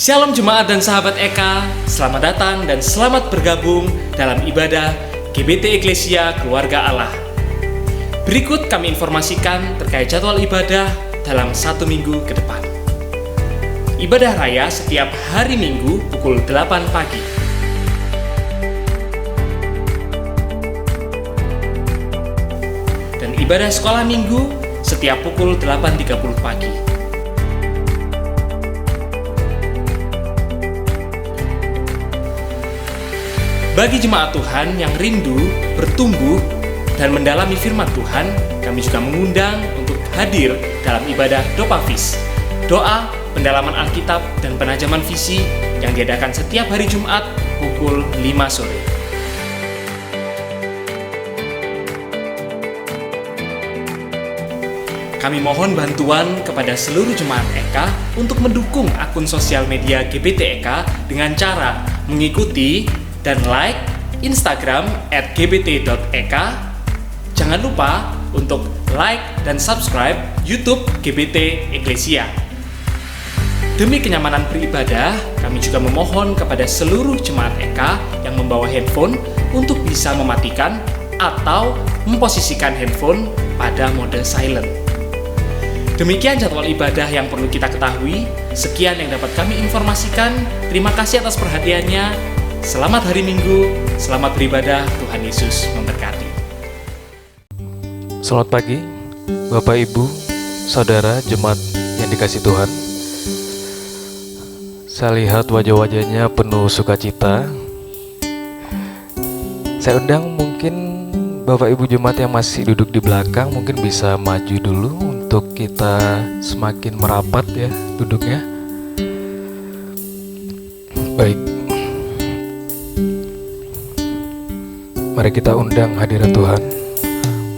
Shalom jemaat dan sahabat Eka, selamat datang dan selamat bergabung dalam ibadah GBT Eklesia Keluarga Allah. Berikut kami informasikan terkait jadwal ibadah dalam 1 minggu ke depan. Ibadah raya setiap hari Minggu pukul 8 pagi. Dan ibadah sekolah Minggu setiap pukul 8.30 pagi. Bagi jemaat Tuhan yang rindu, bertumbuh, dan mendalami firman Tuhan, kami juga mengundang untuk hadir dalam ibadah Dopafis, doa, pendalaman Alkitab, dan penajaman visi yang diadakan setiap hari Jumat pukul 5 sore. Kami mohon bantuan kepada seluruh jemaat Eka untuk mendukung akun sosial media GBT Eka dengan cara mengikuti dan like Instagram @gbt.eka. Jangan lupa untuk like dan subscribe YouTube GBT Eklesia. Demi kenyamanan beribadah, kami juga memohon kepada seluruh jemaat Eka yang membawa handphone untuk bisa mematikan atau memposisikan handphone pada mode silent. Demikian jadwal ibadah yang perlu kita ketahui. Sekian yang dapat kami informasikan. Terima kasih atas perhatiannya. Selamat hari Minggu, selamat beribadah, Tuhan Yesus memberkati. Selamat pagi, Bapak, Ibu, Saudara, jemaat yang dikasihi Tuhan. Saya lihat wajah-wajahnya penuh sukacita. Saya undang mungkin Bapak Ibu jemaat yang masih duduk di belakang mungkin bisa maju dulu untuk kita semakin merapat ya duduknya. Baik. Mari kita undang hadirat Tuhan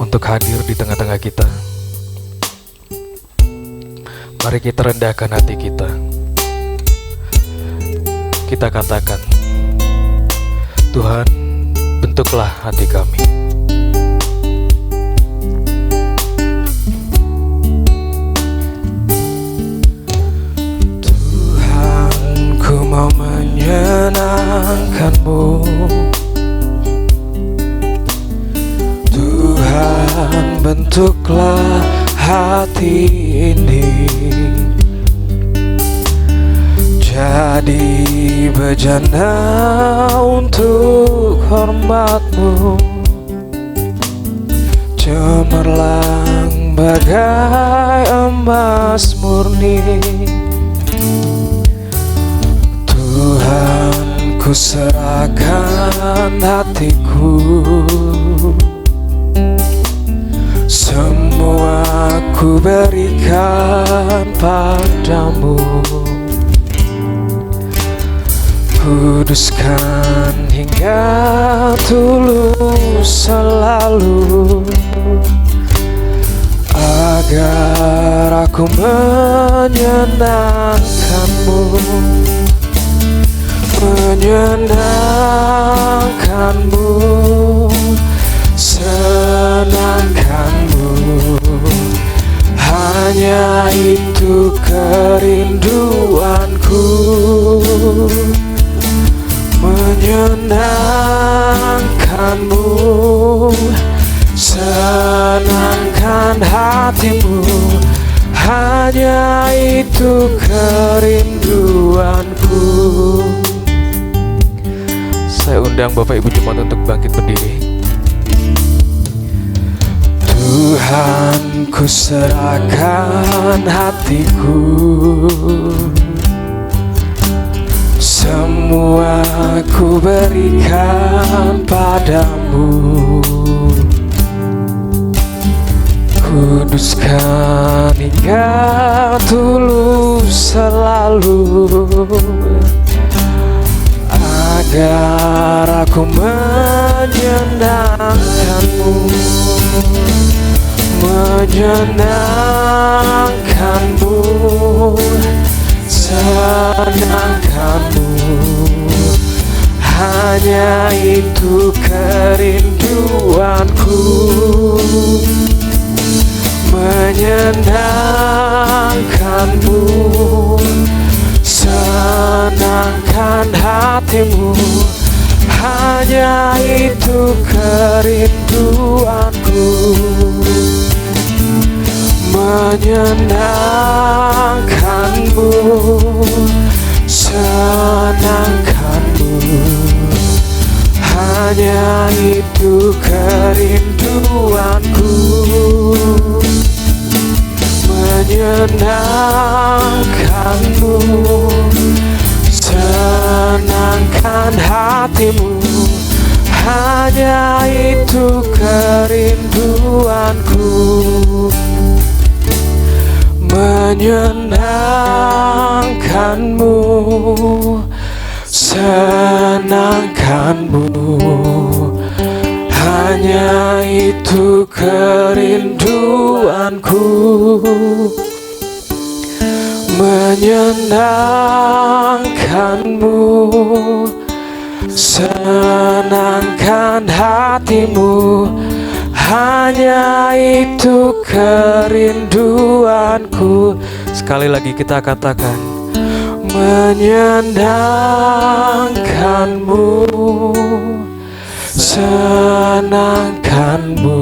untuk hadir di tengah-tengah kita. Mari kita rendahkan hati kita. Kita katakan, Tuhan, bentuklah hati kami. Tuhan, ku mau menyenangkan-Mu. Tuhan, bentuklah hati ini jadi bejana untuk hormat-Mu, cemerlang bagai emas murni. Tuhan, ku serahkan hatiku, semua ku berikan padamu. Kuduskan hingga tulus selalu, agar aku menyenangkan-Mu, menyenangkan-Mu, senangkan-Mu. Hanya itu kerinduanku, menyenangkan-Mu, senangkan hati-Mu. Hanya itu kerinduanku. Saya undang Bapak Ibu jemaat untuk bangkit berdiri. Tuhan, ku serahkan hatiku, semua ku berikan padamu. Kuduskan hingga tulus selalu, agar aku menyenangkan-Mu, menyenangkan-Mu, senangkan-Mu. Hanya itu kerinduanku, menyenangkan-Mu, senangkan-Mu. itu kerinduanku, menyenangkanmu, senangkanmu. Hanya itu kerinduanku, menyenangkanmu, senangkan hatimu. Hanya itu kerinduanku, menyenangkanmu, senangkanmu. Hanya itu kerinduanku, menyenangkanmu, senangkan hatimu. Hanya itu kerinduanku. Sekali lagi kita katakan, menyenangkanmu, senangkanmu.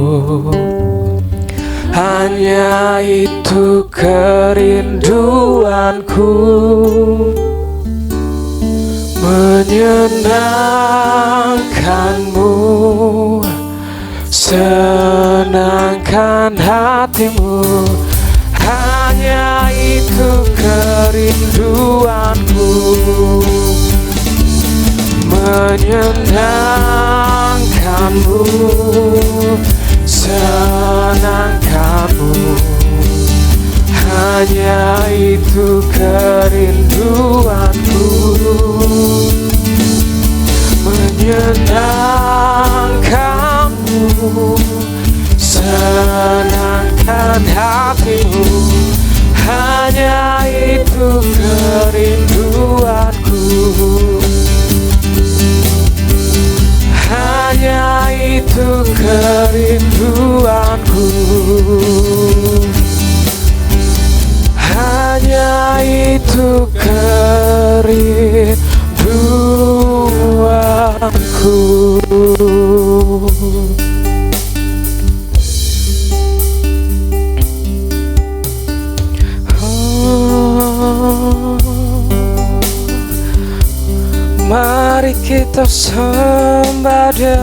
Hanya itu kerinduanku, menyenangkanmu, senangkan hatimu. Hanya itu kerinduanku, menyenangkanmu, senangkanmu. Hanya itu kerinduanku, menyenangkanmu, senangkan hatimu. Hanya itu kerinduanku, hanya itu kerinduanku, hanya itu kerinduanku. Mari kita sembah Dia.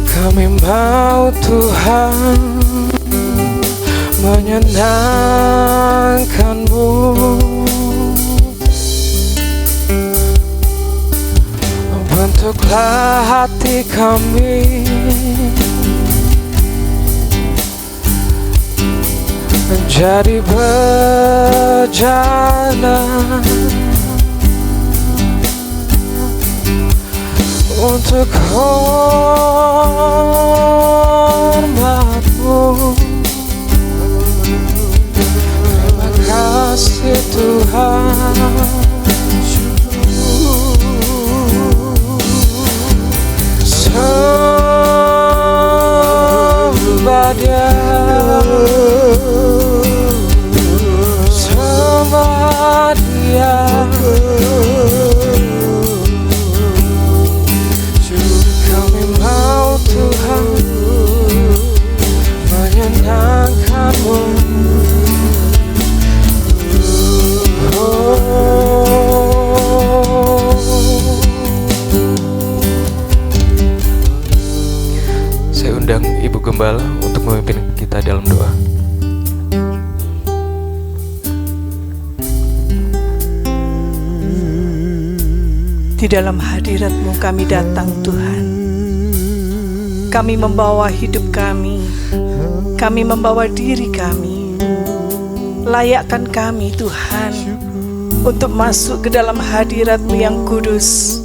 Kami mau Tuhan menyenangkan-Mu. Bentuklah hati kami menjadi bejana untuk hormat-Mu. Terima kasih Tuhan. Sembah Dia, sembah Dia. Kami mau Tuhan menyenangkan-Mu. Saya undang Ibu Gembala untuk memimpin kita dalam doa. Di dalam hadirat-Mu kami datang Tuhan. Kami membawa hidup kami membawa diri kami. Layakkan kami Tuhan untuk masuk ke dalam hadirat-Mu yang kudus.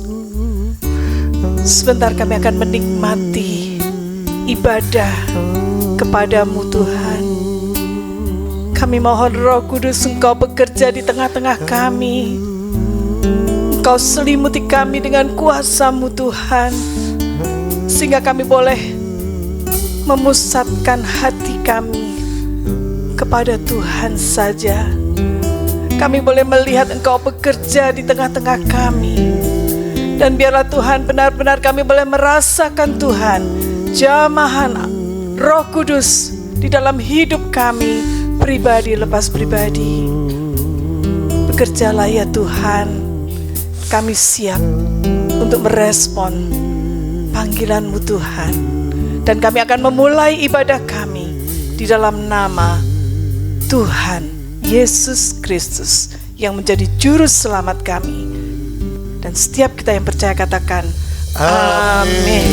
Sebentar kami akan menikmati ibadah kepada-Mu Tuhan. Kami mohon Roh Kudus Engkau bekerja di tengah-tengah kami. Engkau selimuti kami dengan kuasa-Mu Tuhan, sehingga kami boleh memusatkan hati kami kepada Tuhan saja. Kami boleh melihat Engkau bekerja di tengah-tengah kami. Dan biarlah Tuhan benar-benar kami boleh merasakan Tuhan jamahan Roh Kudus di dalam hidup kami pribadi lepas pribadi. Bekerjalah ya Tuhan, kami siap untuk merespon panggilan-Mu Tuhan. Dan kami akan memulai ibadah kami di dalam nama Tuhan Yesus Kristus yang menjadi juru selamat kami. Dan setiap kita yang percaya katakan amin.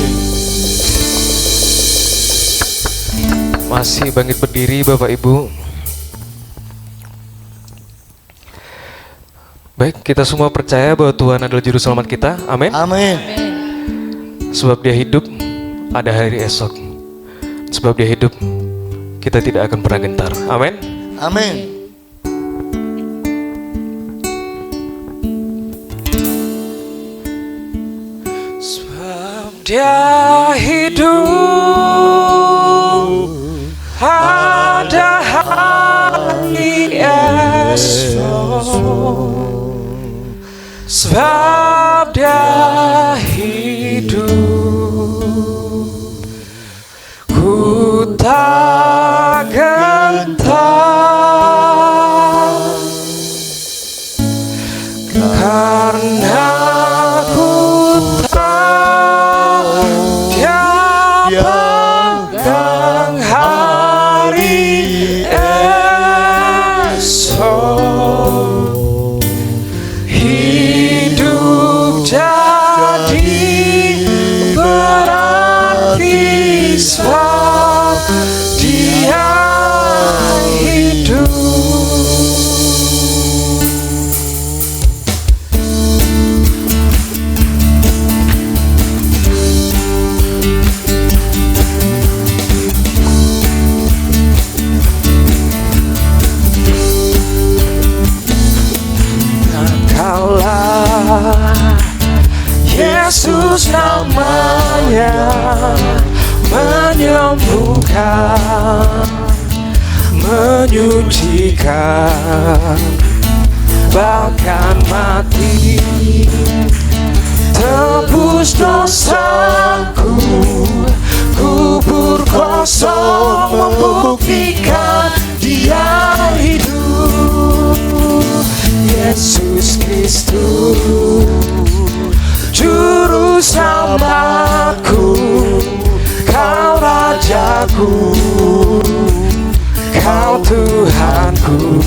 Masih bangkit berdiri Bapak Ibu. Baik, kita semua percaya bahwa Tuhan adalah juru selamat kita. Amin. Amin. Sebab Dia hidup, ada hari esok. Sebab Dia hidup, kita tidak akan pernah gentar. Amin. Amin. Dia hidup, ada hari esok. Sebab Dia hidup, ku tak gentar, karena ku pegang hari esok. Hidup jadi berarti sebab Dia hidup. Yesus namanya menyembuhkan, menyucikan, bahkan mati tebus dosaku. Kubur kosong membuktikan Dia hidup. Yesus Kristus juru selamatku, Kau Rajaku, Kau Tuhanku,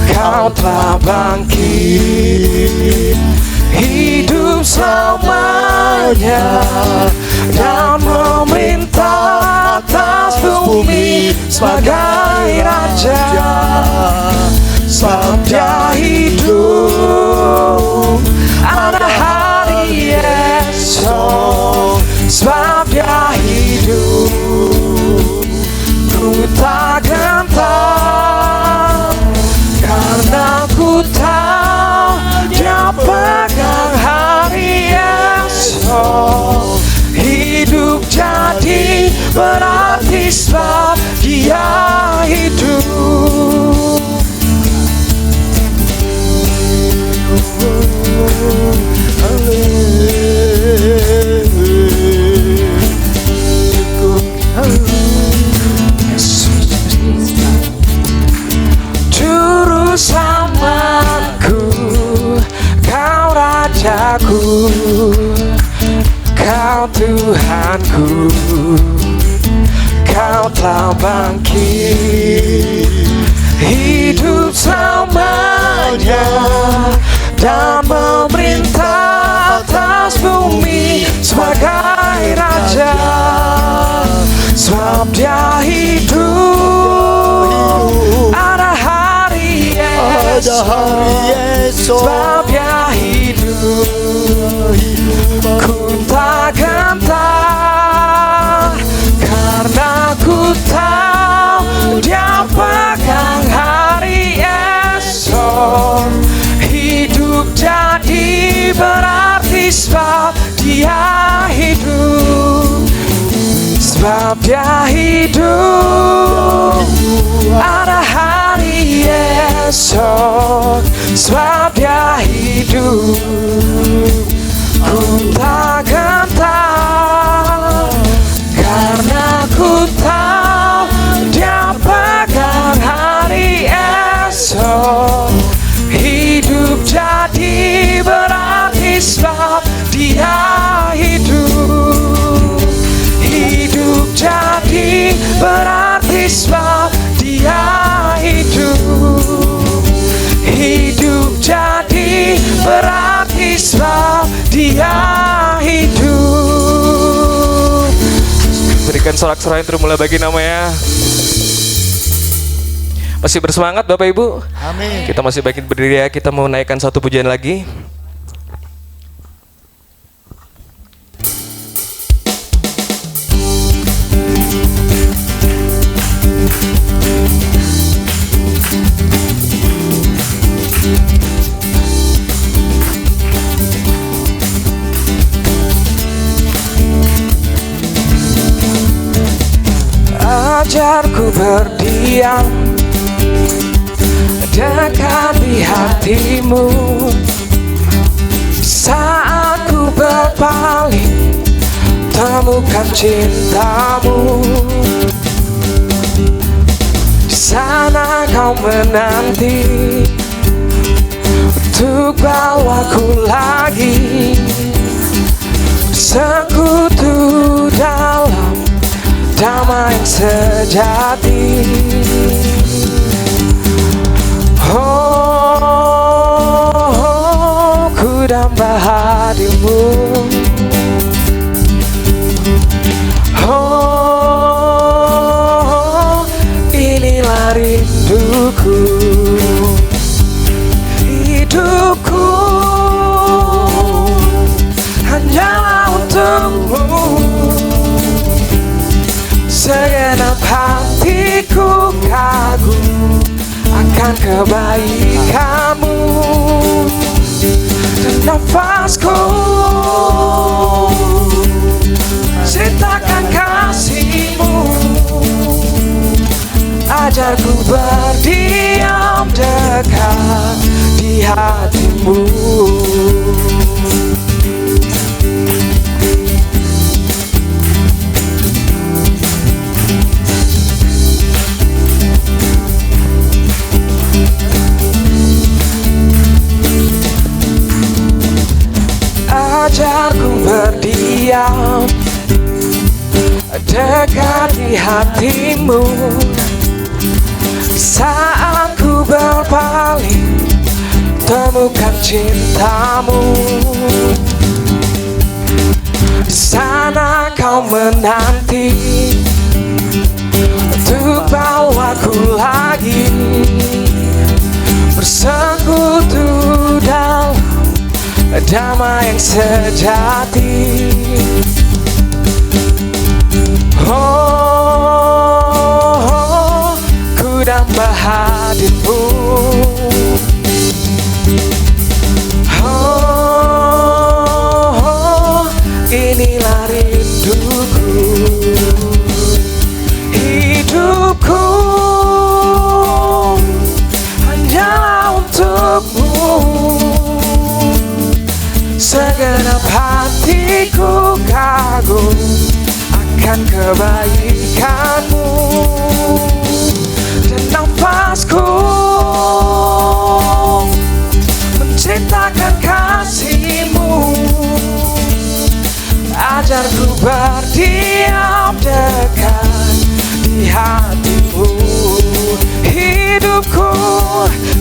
Kau telah bangkit, hidup selamanya dan memerintah atas bumi sebagai Raja. Sebab Dia hidup, ada hari esok. Sebab Dia hidup, ku tak gentar, karena ku tahu Dia pegang hari esok. Hidup jadi berarti sebab Dia hidup. Juru selamatku, Kau Rajaku, Kau Tuhanku, Kau telah bangkit, hidup selamanya dan memerintah atas bumi sebagai Raja. Sebab Dia hidup, ada hari esok. Sebab Dia hidup, ku tak gentar, karena ku tahu Dia pegang hari esok. Hidup jadi berarti sebab Dia hidup. sebab dia hidup. Ada hari esok, sebab dia hidup. Ku tak gentar, karena ku tahu dia pegang hari esok. Hidup jadi berarti sebab dia hidup. Hidup jadi berarti sebab dia hidup. Hidup jadi berarti sebab dia hidup. Berikan sorak-sorai yang termulai bagi namanya. Masih bersemangat Bapak Ibu? Amin. Kita masih bangkit berdiri ya. Kita mau naikkan satu pujian lagi. Ajarku berdiam dekat di hatimu. Saat ku berpaling, temukan cintamu. Di sana kau menanti untuk bawaku lagi sekutu dalam damai yang sejati. Oh, ku damba hadirmu. Oh, inilah rinduku. Hidupku hanyalah untukmu. Segenap hatiku kagum akan kebaikanmu. Dan nafasku ceritakan kasihmu. Ajarku berdiam dekat di hatimu. Ajarku berdiam dekat di hatimu. Saat ku berpaling, temukan cintamu. Di sana kau menanti untuk bawaku lagi bersekutu dalam damai yang sejati. Oh, ku damba hadirmu. Oh, inilah rinduku. Hidupku hanyalah untukmu. Segenap hatiku kagum akan kebaikanmu. Dan nafasku menceritakan kasihmu. Ajarku berdiam dekat di hatimu. Hidupku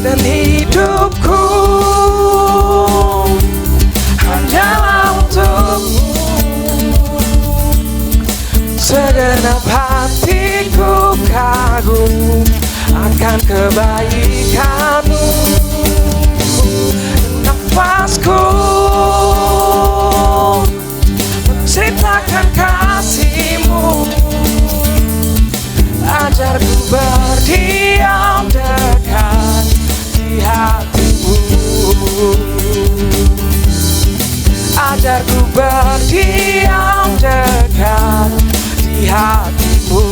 dan hidupku hanyalah untukmu. Segenap hatiku kagum akan kebaikanmu. Nafasku menceritakan kasihmu. Ajarku berdiam dekat di hatimu. Ajarku berdiam dekat di hatimu.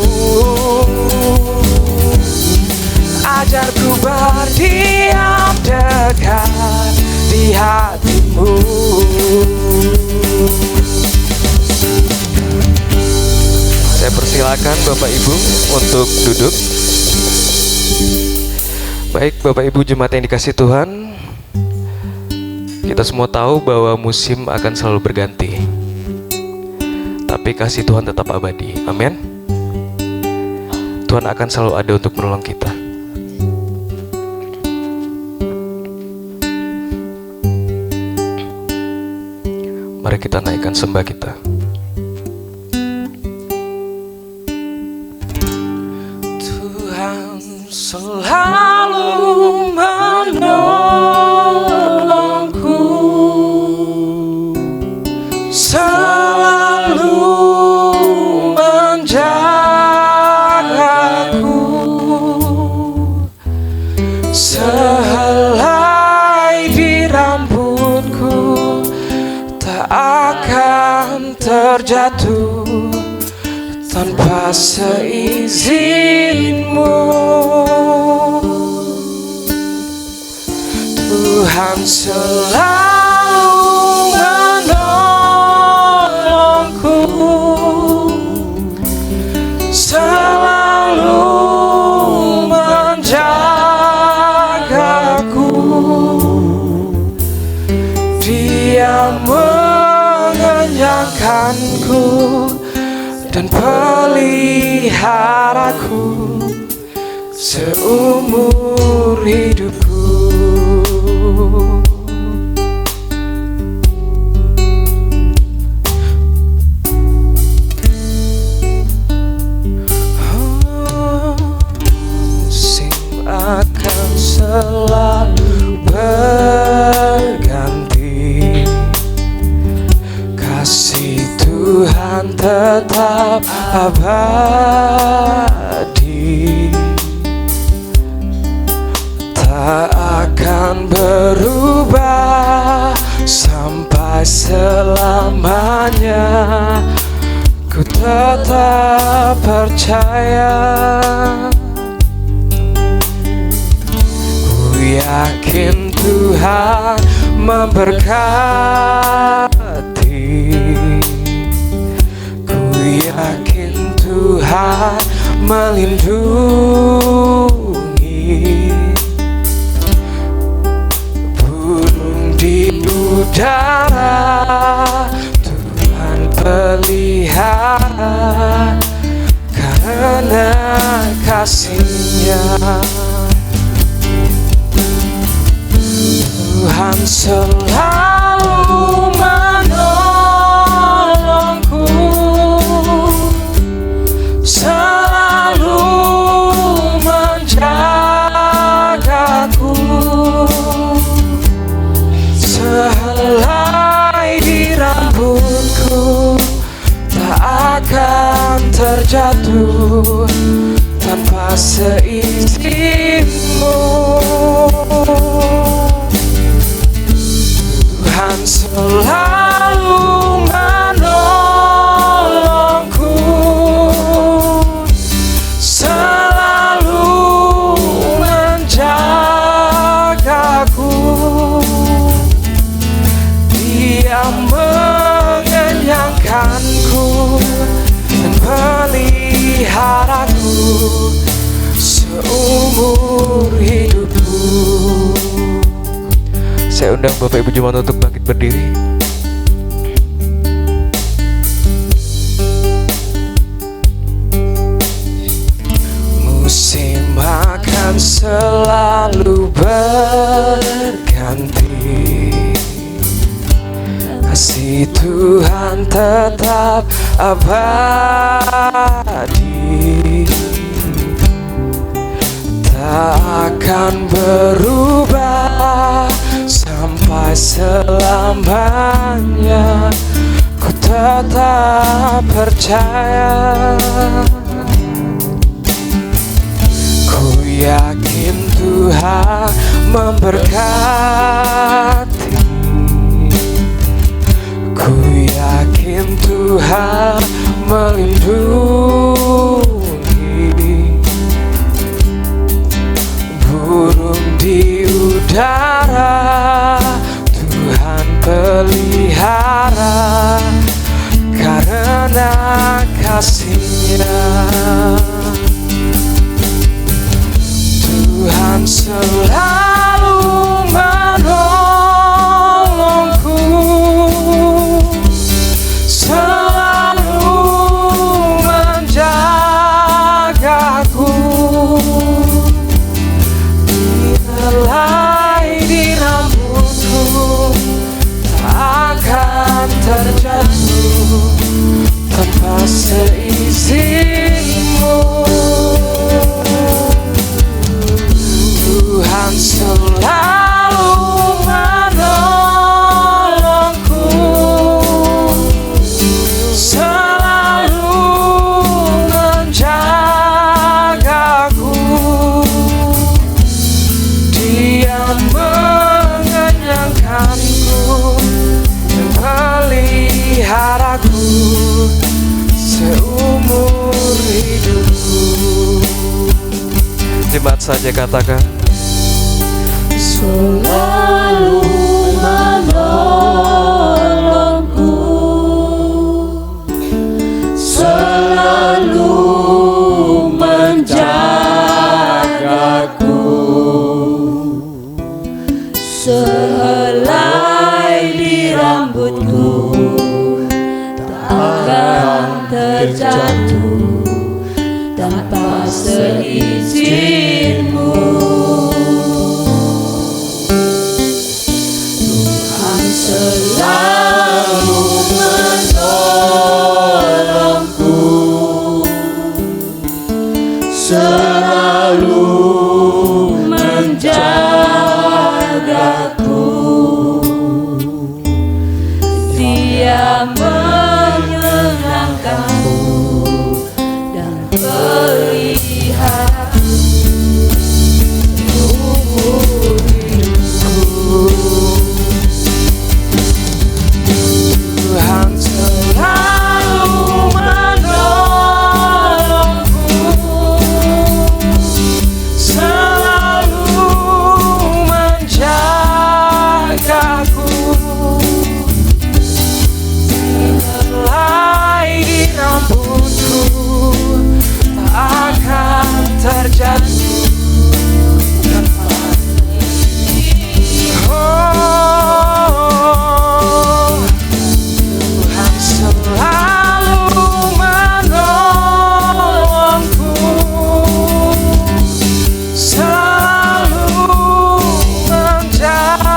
Ajarku berdiam dekat di hatimu. Saya persilakan Bapak Ibu untuk duduk. Baik Bapak Ibu jemaat yang dikasihi Tuhan, kita semua tahu bahwa musim akan selalu berganti, tapi kasih Tuhan tetap abadi. Amin. Tuhan akan selalu ada untuk menolong kita. Mari kita naikkan sembah kita. Tuhan selalu menolongku, selalu menjagaku, sehelai di rambutku tak akan terjatuh tanpa seizinmu. Tuhan selalu menolongku, selalu menjagaku. Dia mengenyangkanku dan peliharaku seumur hidupku. Musim akan selalu berganti, kasih Tuhan tetap abadi, tak akan berubah sampai selamanya. Ku tetap percaya, ku yakin Tuhan memberkati, ku yakin Tuhan melindungi. Burung di udara Tuhan pelihara karena kasih-Nya. Tuhan selalu menolongku, selalu menjagaku, sehelai di rambutku tak akan terjatuh tanpa seizinmu. Tuhan selalu menolongku, selalu menjagaku. Dia mengenyangkanku dan peliharaku seumur hidupku. Saya undang Bapak Ibu Jemaat untuk bangkit berdiri. Musim akan selalu berganti, kasih Tuhan tetap abadi, tak akan berubah sampai selamanya. Ku tetap percaya, ku yakin Tuhan memberkati, ku yakin Tuhan melindungi. karena kasih-Nya. Tuhan selalu menolongku, selalu menjagaku. Helai di rambutku tak akan terjatuh tanpa seizinmu. Tuhan selalu menolongku, selalu menjagaku. Dia mengenyangkanku dan peliharaku seumur hidupku. Jemaat saja katakan, selalu menolongku, selalu menjagaku. Sehelai di rambutku tak akan terjatuh tanpa seizinmu. Tuhan selalu menolongku, selalu menjagaku. Dia menyenangkanku dan pelihara seumur hidupku. Tuhan selalu menolongku, selalu menjagaku. Helai di rambutku tak akan terjatuh tanpa Tuhan selalu menolongku, selalu menjagaku.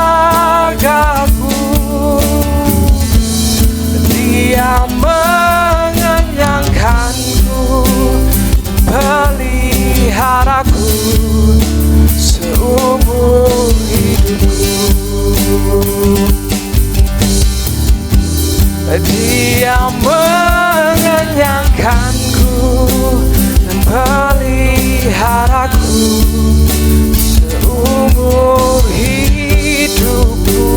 Dia mengenyangkanku, peliharaku seumur hidupku. Dia mengenyangkanku dan peliharaku seumur hidupku.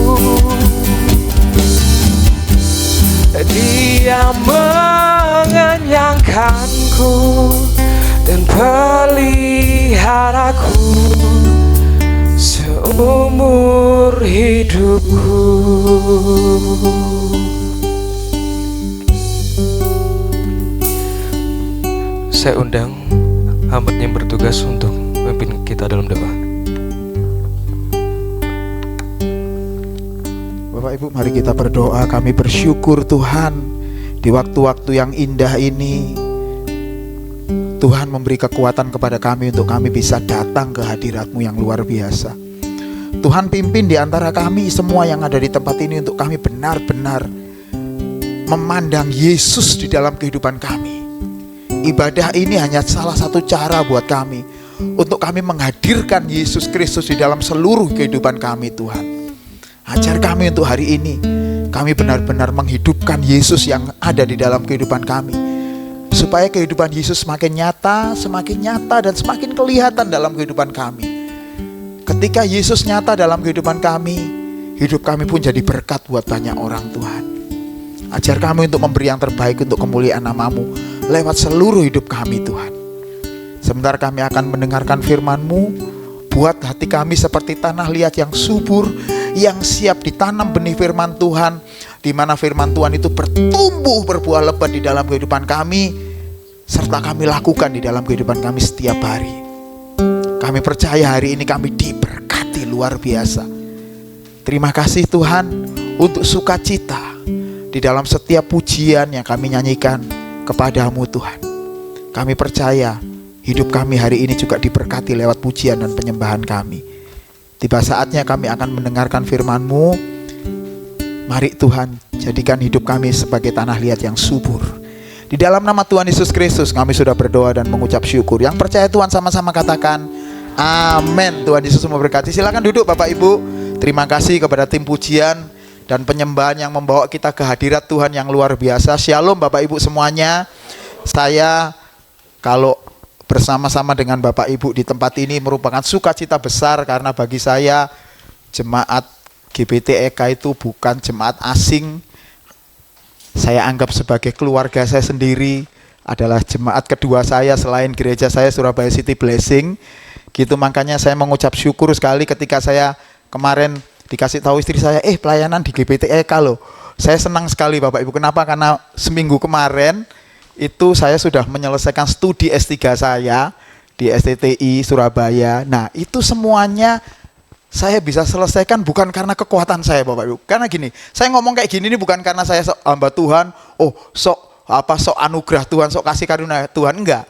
Dia mengenyangkanku dan peliharaku seumur hidupku. Saya undang hamba yang bertugas untuk memimpin kita dalam doa. Bapak Ibu, mari kita berdoa. Kami bersyukur Tuhan, di waktu-waktu yang indah ini Tuhan memberi kekuatan kepada kami untuk kami bisa datang ke hadirat-Mu yang luar biasa. Tuhan pimpin di antara kami semua yang ada di tempat ini untuk kami benar-benar memandang Yesus di dalam kehidupan kami. Ibadah ini hanya salah satu cara buat kami untuk kami menghadirkan Yesus Kristus di dalam seluruh kehidupan kami. Tuhan, ajar kami untuk hari ini kami benar-benar menghidupkan Yesus yang ada di dalam kehidupan kami, supaya kehidupan Yesus semakin nyata dan semakin kelihatan dalam kehidupan kami. Ketika Yesus nyata dalam kehidupan kami, hidup kami pun jadi berkat buat banyak orang. Tuhan, ajar kami untuk memberi yang terbaik untuk kemuliaan nama-Mu lewat seluruh hidup kami. Tuhan, sebentar kami akan mendengarkan firman-Mu. Buat hati kami seperti tanah liat yang subur, yang siap ditanam benih firman Tuhan, di mana firman Tuhan itu bertumbuh berbuah lebat di dalam kehidupan kami, serta kami lakukan di dalam kehidupan kami setiap hari. Kami percaya hari ini kami diberkati luar biasa. Terima kasih Tuhan untuk sukacita di dalam setiap pujian yang kami nyanyikan kepadamu Tuhan. Kami percaya hidup kami hari ini juga diberkati lewat pujian dan penyembahan kami. Tiba saatnya kami akan mendengarkan firman-Mu. Mari Tuhan, jadikan hidup kami sebagai tanah liat yang subur. Di dalam nama Tuhan Yesus Kristus kami sudah berdoa dan mengucap syukur. Yang percaya Tuhan sama-sama katakan amin. Tuhan Yesus memberkati. Silakan duduk Bapak Ibu. Terima kasih kepada tim pujian dan penyembahan yang membawa kita ke hadirat Tuhan yang luar biasa. Shalom Bapak Ibu semuanya. Saya kalau bersama-sama dengan Bapak Ibu di tempat ini merupakan sukacita besar, karena bagi saya jemaat GBT EKA itu bukan jemaat asing. Saya anggap sebagai keluarga saya sendiri, adalah jemaat kedua saya selain gereja saya Surabaya City Blessing. Gitu, makanya saya mengucap syukur sekali ketika saya kemarin dikasih tahu istri saya, pelayanan di GBT EKA loh. Saya senang sekali Bapak Ibu. Kenapa? Karena seminggu kemarin itu saya sudah menyelesaikan studi S3 saya di STTI Surabaya. Nah, itu semuanya saya bisa selesaikan bukan karena kekuatan saya Bapak Ibu. Karena gini, saya ngomong kayak gini ini bukan karena saya sok hamba Tuhan, sok anugerah Tuhan, sok kasih karunia Tuhan, enggak.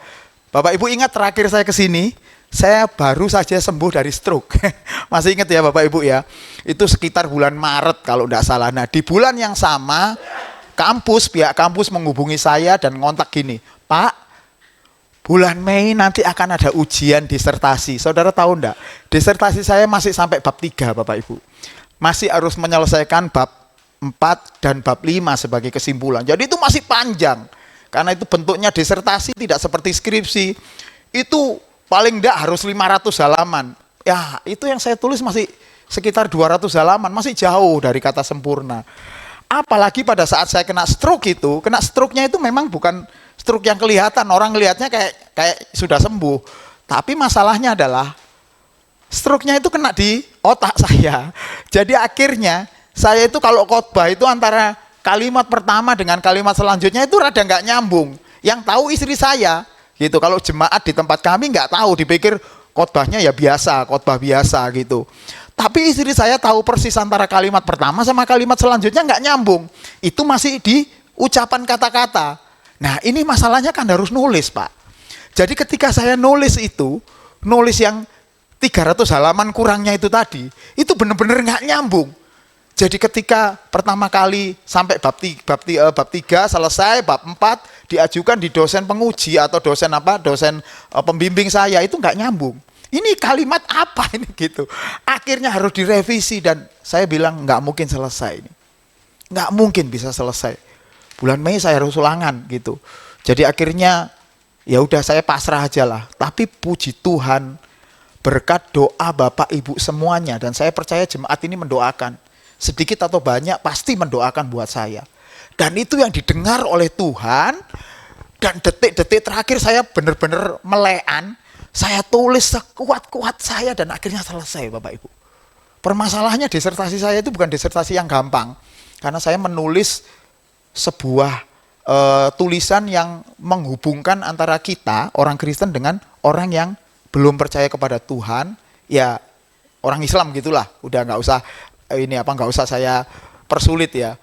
Bapak Ibu ingat terakhir saya kesini, saya baru saja sembuh dari stroke. Masih ingat ya Bapak Ibu ya? Itu sekitar bulan Maret kalau enggak salah. Nah, di bulan yang sama pihak kampus menghubungi saya dan ngontak gini, Pak, bulan Mei nanti akan ada ujian disertasi. Saudara tahu enggak? Disertasi saya masih sampai bab 3 Bapak Ibu. Masih harus menyelesaikan bab 4 dan bab 5 sebagai kesimpulan. Jadi itu masih panjang. Karena itu bentuknya disertasi, tidak seperti skripsi. Itu paling enggak harus 500 halaman. Ya, itu yang saya tulis masih sekitar 200 halaman, masih jauh dari kata sempurna. Apalagi pada saat saya kena stroke itu, kena stroke-nya itu memang bukan stroke yang kelihatan, orang ngelihatnya kayak sudah sembuh. Tapi masalahnya adalah stroke-nya itu kena di otak saya. Jadi akhirnya saya itu kalau khotbah itu antara kalimat pertama dengan kalimat selanjutnya itu rada nggak nyambung. Yang tahu istri saya, gitu. Kalau jemaat di tempat kami nggak tahu, dipikir khotbahnya ya biasa, khotbah biasa gitu. Tapi istri saya tahu persis antara kalimat pertama sama kalimat selanjutnya nggak nyambung. Itu masih di ucapan kata-kata. Nah, ini masalahnya kan harus nulis, Pak. Jadi ketika saya nulis itu, nulis yang 300 halaman kurangnya itu tadi, itu benar-benar nggak nyambung. Jadi ketika pertama kali sampai bab 3 selesai, bab 4 diajukan di dosen penguji atau dosen pembimbing saya, itu nggak nyambung. Ini kalimat apa ini gitu. Akhirnya harus direvisi dan saya bilang nggak mungkin selesai ini. Nggak mungkin bisa selesai. Bulan Mei saya harus ulangan gitu. Jadi akhirnya ya udah saya pasrah aja lah. Tapi puji Tuhan, berkat doa Bapak Ibu semuanya, dan saya percaya jemaat ini mendoakan. Sedikit atau banyak pasti mendoakan buat saya. Dan itu yang didengar oleh Tuhan. Dan detik-detik terakhir saya benar-benar melean. Saya tulis sekuat-kuat saya dan akhirnya selesai Bapak Ibu. Permasalahannya disertasi saya itu bukan disertasi yang gampang. Karena saya menulis sebuah tulisan yang menghubungkan antara kita, orang Kristen, dengan orang yang belum percaya kepada Tuhan. Ya orang Islam gitulah. Udah nggak usah saya persulit ya.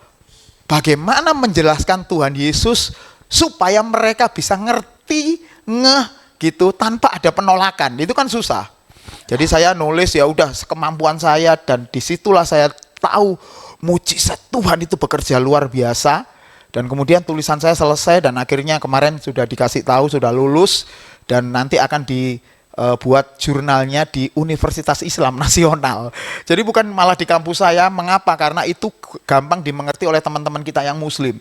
Bagaimana menjelaskan Tuhan Yesus supaya mereka bisa ngerti, gitu tanpa ada penolakan, itu kan susah. Jadi saya nulis ya udah sekemampuan saya, dan disitulah saya tahu mujizat Tuhan itu bekerja luar biasa. Dan kemudian tulisan saya selesai dan akhirnya kemarin sudah dikasih tahu sudah lulus, dan nanti akan dibuat jurnalnya di Universitas Islam Nasional. Jadi bukan malah di kampus saya. Mengapa? Karena itu gampang dimengerti oleh teman-teman kita yang Muslim,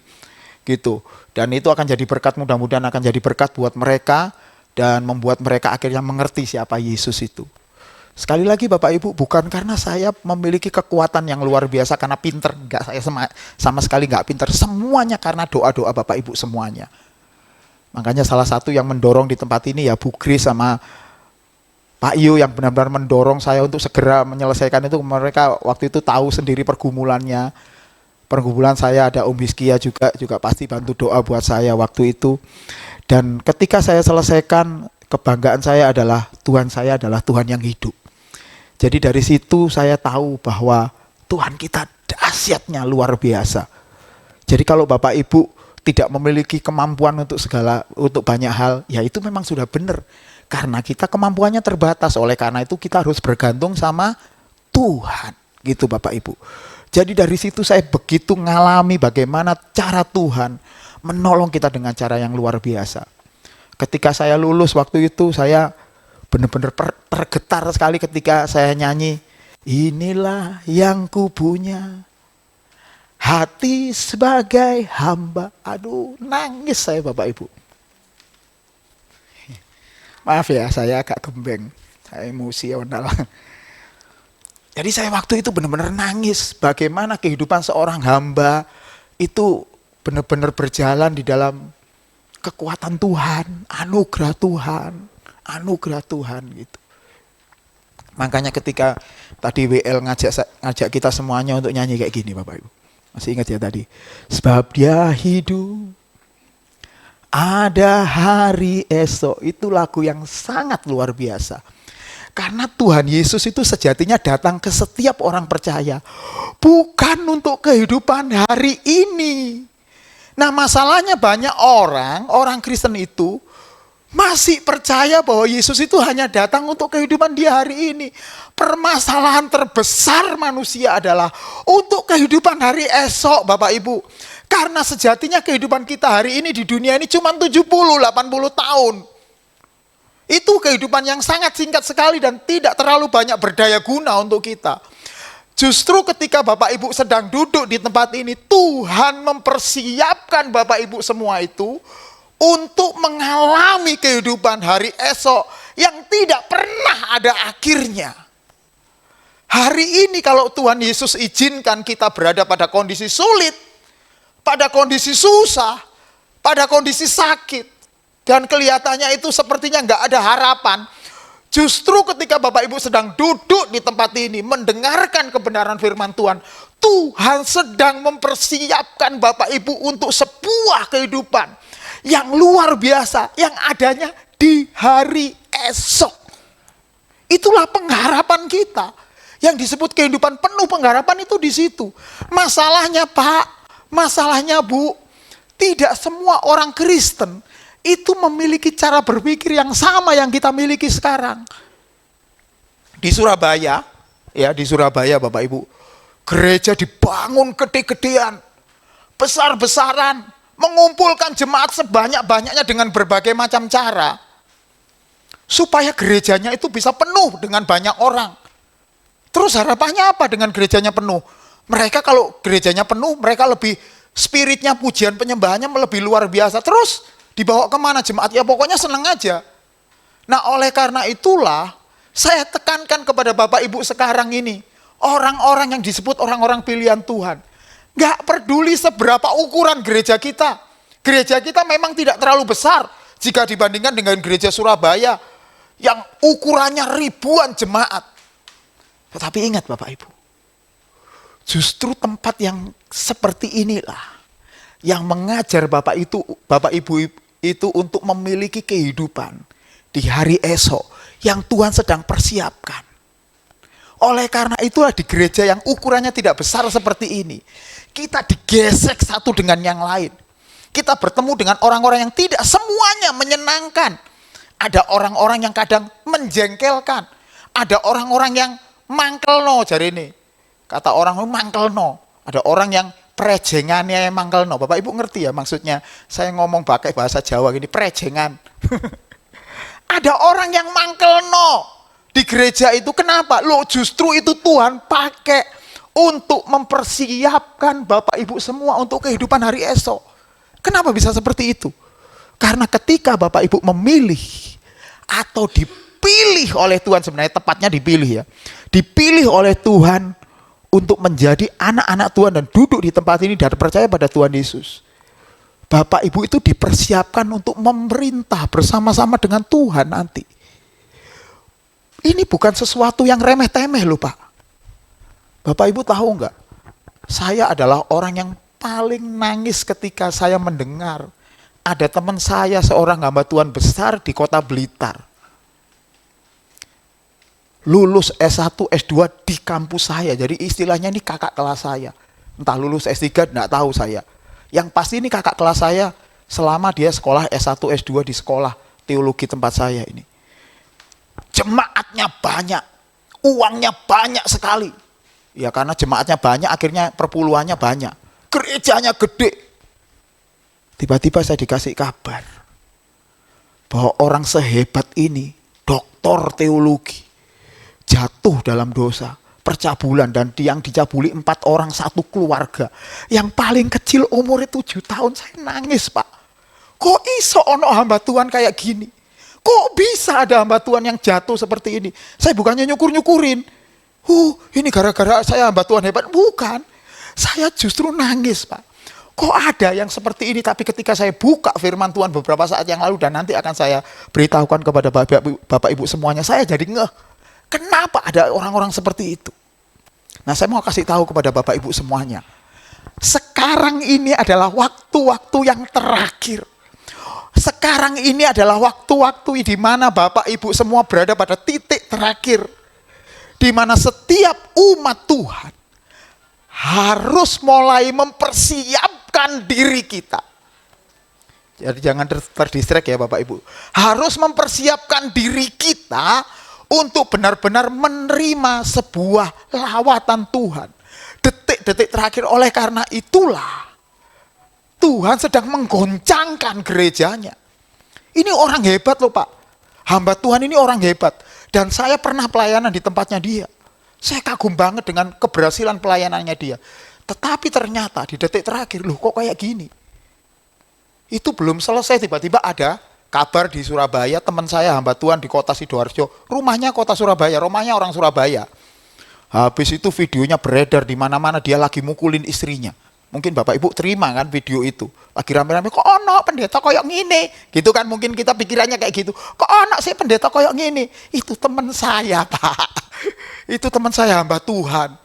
gitu. Dan itu akan jadi berkat, mudah-mudahan akan jadi berkat buat mereka. Dan membuat mereka akhirnya mengerti siapa Yesus itu. Sekali lagi Bapak Ibu, bukan karena saya memiliki kekuatan yang luar biasa, karena pinter, enggak, saya sama sekali enggak pinter. Semuanya karena doa-doa Bapak Ibu semuanya. Makanya salah satu yang mendorong di tempat ini ya Bu Kris sama Pak Yu yang benar-benar mendorong saya untuk segera menyelesaikan itu. Mereka waktu itu tahu sendiri pergumulannya. pergumulan saya ada Om Hizkia juga pasti bantu doa buat saya waktu itu. Dan ketika saya selesaikan, kebanggaan saya adalah Tuhan saya adalah Tuhan yang hidup. Jadi dari situ saya tahu bahwa Tuhan kita dahsyatnya luar biasa. Jadi kalau Bapak Ibu tidak memiliki kemampuan untuk banyak hal, ya itu memang sudah benar. Karena kita kemampuannya terbatas, oleh karena itu kita harus bergantung sama Tuhan. Gitu Bapak Ibu. Jadi dari situ saya begitu ngalami bagaimana cara Tuhan menolong kita dengan cara yang luar biasa. Ketika saya lulus waktu itu, saya benar-benar tergetar sekali ketika saya nyanyi, inilah yang ku punya, hati sebagai hamba. Aduh, nangis saya Bapak Ibu. Maaf ya, saya agak gembeng, saya emosi ya benar. Jadi saya waktu itu benar-benar nangis bagaimana kehidupan seorang hamba itu benar-benar berjalan di dalam kekuatan Tuhan, anugerah Tuhan gitu. Makanya ketika tadi WL ngajak kita semuanya untuk nyanyi kayak gini Bapak Ibu. Masih ingat ya tadi? Sebab dia hidup, ada hari esok. Itu lagu yang sangat luar biasa. Karena Tuhan Yesus itu sejatinya datang ke setiap orang percaya. Bukan untuk kehidupan hari ini. Nah masalahnya banyak orang Kristen itu masih percaya bahwa Yesus itu hanya datang untuk kehidupan dia hari ini. Permasalahan terbesar manusia adalah untuk kehidupan hari esok Bapak Ibu. Karena sejatinya kehidupan kita hari ini di dunia ini cuma 70-80 tahun. Itu kehidupan yang sangat singkat sekali dan tidak terlalu banyak berdaya guna untuk kita. Justru ketika Bapak Ibu sedang duduk di tempat ini, Tuhan mempersiapkan Bapak Ibu semua itu untuk mengalami kehidupan hari esok yang tidak pernah ada akhirnya. Hari ini kalau Tuhan Yesus izinkan kita berada pada kondisi sulit, pada kondisi susah, pada kondisi sakit, dan kelihatannya itu sepertinya nggak ada harapan. Justru ketika Bapak Ibu sedang duduk di tempat ini mendengarkan kebenaran firman Tuhan, Tuhan sedang mempersiapkan Bapak Ibu untuk sebuah kehidupan yang luar biasa, yang adanya di hari esok. Itulah pengharapan kita. Yang disebut kehidupan penuh pengharapan itu di situ. Masalahnya Pak, masalahnya Bu, tidak semua orang Kristen itu memiliki cara berpikir yang sama yang kita miliki sekarang. Di Surabaya, ya di Surabaya Bapak Ibu, gereja dibangun gede-gedean, besar-besaran, mengumpulkan jemaat sebanyak-banyaknya dengan berbagai macam cara, supaya gerejanya itu bisa penuh dengan banyak orang. Terus harapannya apa dengan gerejanya penuh? Mereka kalau gerejanya penuh, mereka lebih spiritnya, pujian penyembahannya lebih luar biasa. Terus dibawa kemana jemaat? Ya pokoknya senang aja. Nah oleh karena itulah saya tekankan kepada Bapak Ibu sekarang ini, orang-orang yang disebut orang-orang pilihan Tuhan, gak peduli seberapa ukuran gereja kita. Gereja kita memang tidak terlalu besar jika dibandingkan dengan gereja Surabaya yang ukurannya ribuan jemaat. Tetapi ingat Bapak Ibu, justru tempat yang seperti inilah yang mengajar Bapak Ibu itu untuk memiliki kehidupan di hari esok yang Tuhan sedang persiapkan. Oleh karena itulah di gereja yang ukurannya tidak besar seperti ini, kita digesek satu dengan yang lain. Kita bertemu dengan orang-orang yang tidak semuanya menyenangkan. Ada orang-orang yang kadang menjengkelkan. Ada orang-orang yang mangkelno jari ini. Kata orang mangkelno. Ada orang yang prejengannya mangkelno. Bapak Ibu ngerti ya maksudnya? Saya ngomong pakai bahasa Jawa gini, prejengan. Ada orang yang mangkelno di gereja itu. Kenapa? Loh justru itu Tuhan pakai untuk mempersiapkan Bapak Ibu semua untuk kehidupan hari esok. Kenapa bisa seperti itu? Karena ketika Bapak Ibu memilih atau dipilih oleh Tuhan, sebenarnya tepatnya dipilih ya. Dipilih oleh Tuhan untuk menjadi anak-anak Tuhan dan duduk di tempat ini dan percaya pada Tuhan Yesus. Bapak Ibu itu dipersiapkan untuk memerintah bersama-sama dengan Tuhan nanti. Ini bukan sesuatu yang remeh-temeh loh Pak. Bapak Ibu tahu enggak? Saya adalah orang yang paling nangis ketika saya mendengar ada teman saya seorang hamba Tuhan besar di kota Blitar. Lulus S1, S2 di kampus saya. Jadi istilahnya ini kakak kelas saya. Entah lulus S3, enggak tahu saya. Yang pasti ini kakak kelas saya selama dia sekolah S1, S2 di sekolah teologi tempat saya ini. Jemaatnya banyak, uangnya banyak sekali. Ya karena jemaatnya banyak, akhirnya perpuluhannya banyak. Gerejanya gede. Tiba-tiba saya dikasih kabar bahwa orang sehebat ini, doktor teologi, jatuh dalam dosa, percabulan, dan yang dicabuli 4 orang satu keluarga. Yang paling kecil umurnya 7 tahun, saya nangis Pak. Kok iso ono hamba Tuhan kayak gini? Kok bisa ada hamba Tuhan yang jatuh seperti ini? Saya bukannya nyukur-nyukurin. Ini gara-gara saya hamba Tuhan hebat. Bukan. Saya justru nangis Pak. Kok ada yang seperti ini? Tapi ketika saya buka firman Tuhan beberapa saat yang lalu, dan nanti akan saya beritahukan kepada Bapak Ibu semuanya, saya jadi ngeh. Kenapa ada orang-orang seperti itu? Nah, saya mau kasih tahu kepada Bapak Ibu semuanya. Sekarang ini adalah waktu-waktu yang terakhir. Sekarang ini adalah waktu-waktu di mana Bapak Ibu semua berada pada titik terakhir. Di mana setiap umat Tuhan harus mulai mempersiapkan diri kita. Jadi jangan terdistrek ya Bapak Ibu. Harus mempersiapkan diri kita untuk benar-benar menerima sebuah lawatan Tuhan. Detik-detik terakhir, oleh karena itulah Tuhan sedang menggoncangkan gerejanya. Ini orang hebat loh Pak. Hamba Tuhan ini orang hebat. Dan saya pernah pelayanan di tempatnya dia. Saya kagum banget dengan keberhasilan pelayanannya dia. Tetapi ternyata di detik terakhir, loh kok kayak gini? Itu belum selesai, tiba-tiba ada kabar di Surabaya, teman saya hamba Tuhan di kota Sidoarjo, rumahnya kota Surabaya, rumahnya orang Surabaya. Habis itu videonya beredar di mana-mana, dia lagi mukulin istrinya. Mungkin Bapak Ibu terima kan video itu. Lagi rame-rame, kok ono pendeta koyok ngene? Gitu kan, mungkin kita pikirannya kayak gitu. Kok ono sih pendeta koyok ngene? Itu teman saya Pak. Itu teman saya hamba Tuhan.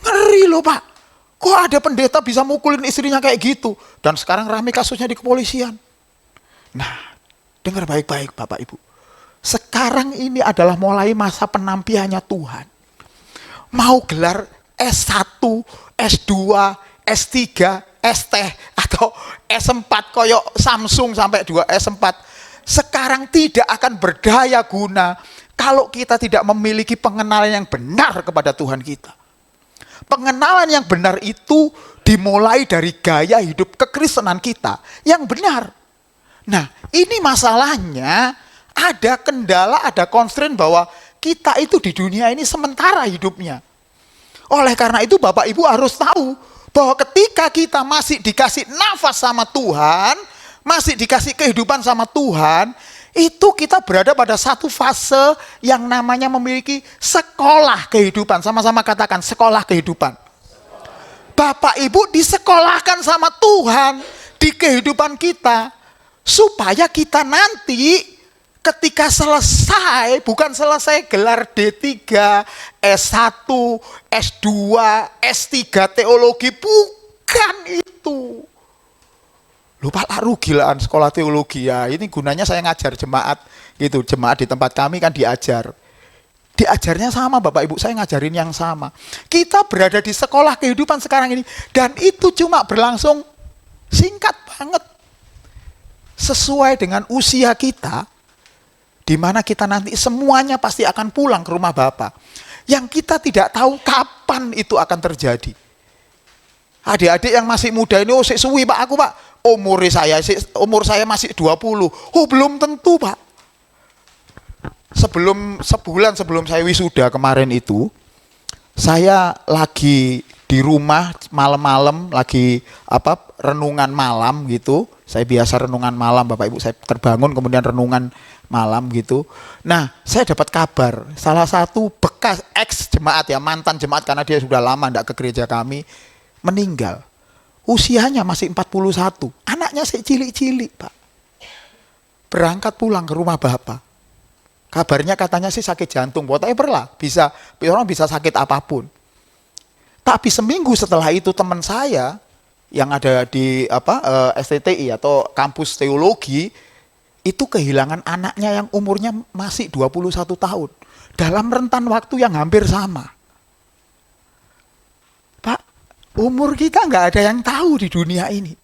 Ngeri loh Pak. Kok ada pendeta bisa mukulin istrinya kayak gitu? Dan sekarang rame kasusnya di kepolisian. Nah, dengar baik-baik Bapak Ibu. Sekarang ini adalah mulai masa penampiannya Tuhan. Mau gelar S1, S2, S3, ST atau S4 koyok Samsung sampai 2 S4 sekarang tidak akan berdaya guna kalau kita tidak memiliki pengenalan yang benar kepada Tuhan kita. Pengenalan yang benar itu dimulai dari gaya hidup kekristenan kita yang benar. Nah, ini masalahnya ada kendala, ada constraint bahwa kita itu di dunia ini sementara hidupnya. Oleh karena itu Bapak Ibu harus tahu bahwa ketika kita masih dikasih nafas sama Tuhan, masih dikasih kehidupan sama Tuhan, itu kita berada pada satu fase yang namanya memiliki sekolah kehidupan. Sama-sama katakan sekolah kehidupan. Bapak Ibu disekolahkan sama Tuhan di kehidupan kita, supaya kita nanti ketika selesai, bukan selesai gelar D3, S1, S2, S3 teologi, bukan itu. Lupa lah rugilaan sekolah teologi ya. Ini gunanya saya ngajar jemaat gitu. Jemaat di tempat kami kan diajar. Diajarnya sama Bapak Ibu, saya ngajarin yang sama. Kita berada di sekolah kehidupan sekarang ini. Dan itu cuma berlangsung singkat banget. Sesuai dengan usia kita, di mana kita nanti semuanya pasti akan pulang ke rumah Bapa. Yang kita tidak tahu kapan itu akan terjadi. Adik-adik yang masih muda ini, sik suwi Pak aku Pak. Umur saya masih 20. Belum tentu Pak. Sebulan sebelum saya wisuda kemarin itu, saya lagi di rumah malam-malam lagi renungan malam gitu. Saya biasa renungan malam Bapak Ibu, saya terbangun kemudian renungan malam gitu. Nah, saya dapat kabar salah satu bekas ex jemaat ya, mantan jemaat karena dia sudah lama enggak ke gereja kami, meninggal. Usianya masih 41. Anaknya sih cilik-cilik, Pak. Berangkat pulang ke rumah Bapak. Kabarnya katanya sih sakit jantung, whatever lah, orang bisa sakit apapun. Tapi seminggu setelah itu teman saya yang ada di STTI atau kampus teologi itu kehilangan anaknya yang umurnya masih 21 tahun dalam rentan waktu yang hampir sama. Pak, umur kita nggak ada yang tahu di dunia ini.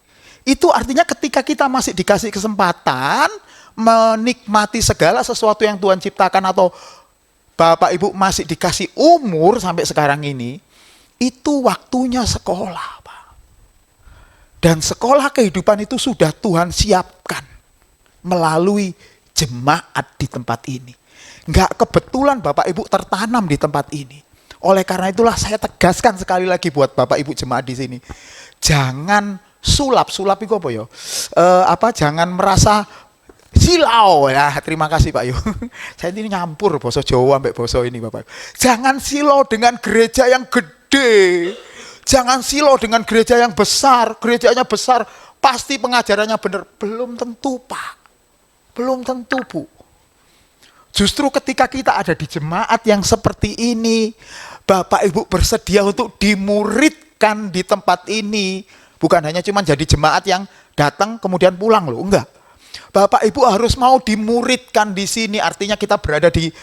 Itu artinya ketika kita masih dikasih kesempatan menikmati segala sesuatu yang Tuhan ciptakan, atau Bapak Ibu masih dikasih umur sampai sekarang ini, itu waktunya sekolah, Pak. Dan sekolah kehidupan itu sudah Tuhan siapkan melalui jemaat di tempat ini. Nggak kebetulan Bapak Ibu tertanam di tempat ini. Oleh karena itulah saya tegaskan sekali lagi buat Bapak Ibu jemaat di sini. Jangan sulap itu apa ya? Jangan merasa silau ya. Terima kasih Pak Yu. Saya ini nyampur bahasa Jawa sampai bahasa ini Bapak. Jangan silau dengan gereja yang gede. Jangan silau dengan gereja yang besar. Gerejanya besar, pasti pengajarannya benar. Belum tentu Pak. Belum tentu Bu. Justru ketika kita ada di jemaat yang seperti ini, Bapak Ibu bersedia untuk dimuridkan di tempat ini. Bukan hanya cuma jadi jemaat yang datang kemudian pulang loh, enggak. Bapak Ibu harus mau dimuridkan di sini. Artinya kita berada di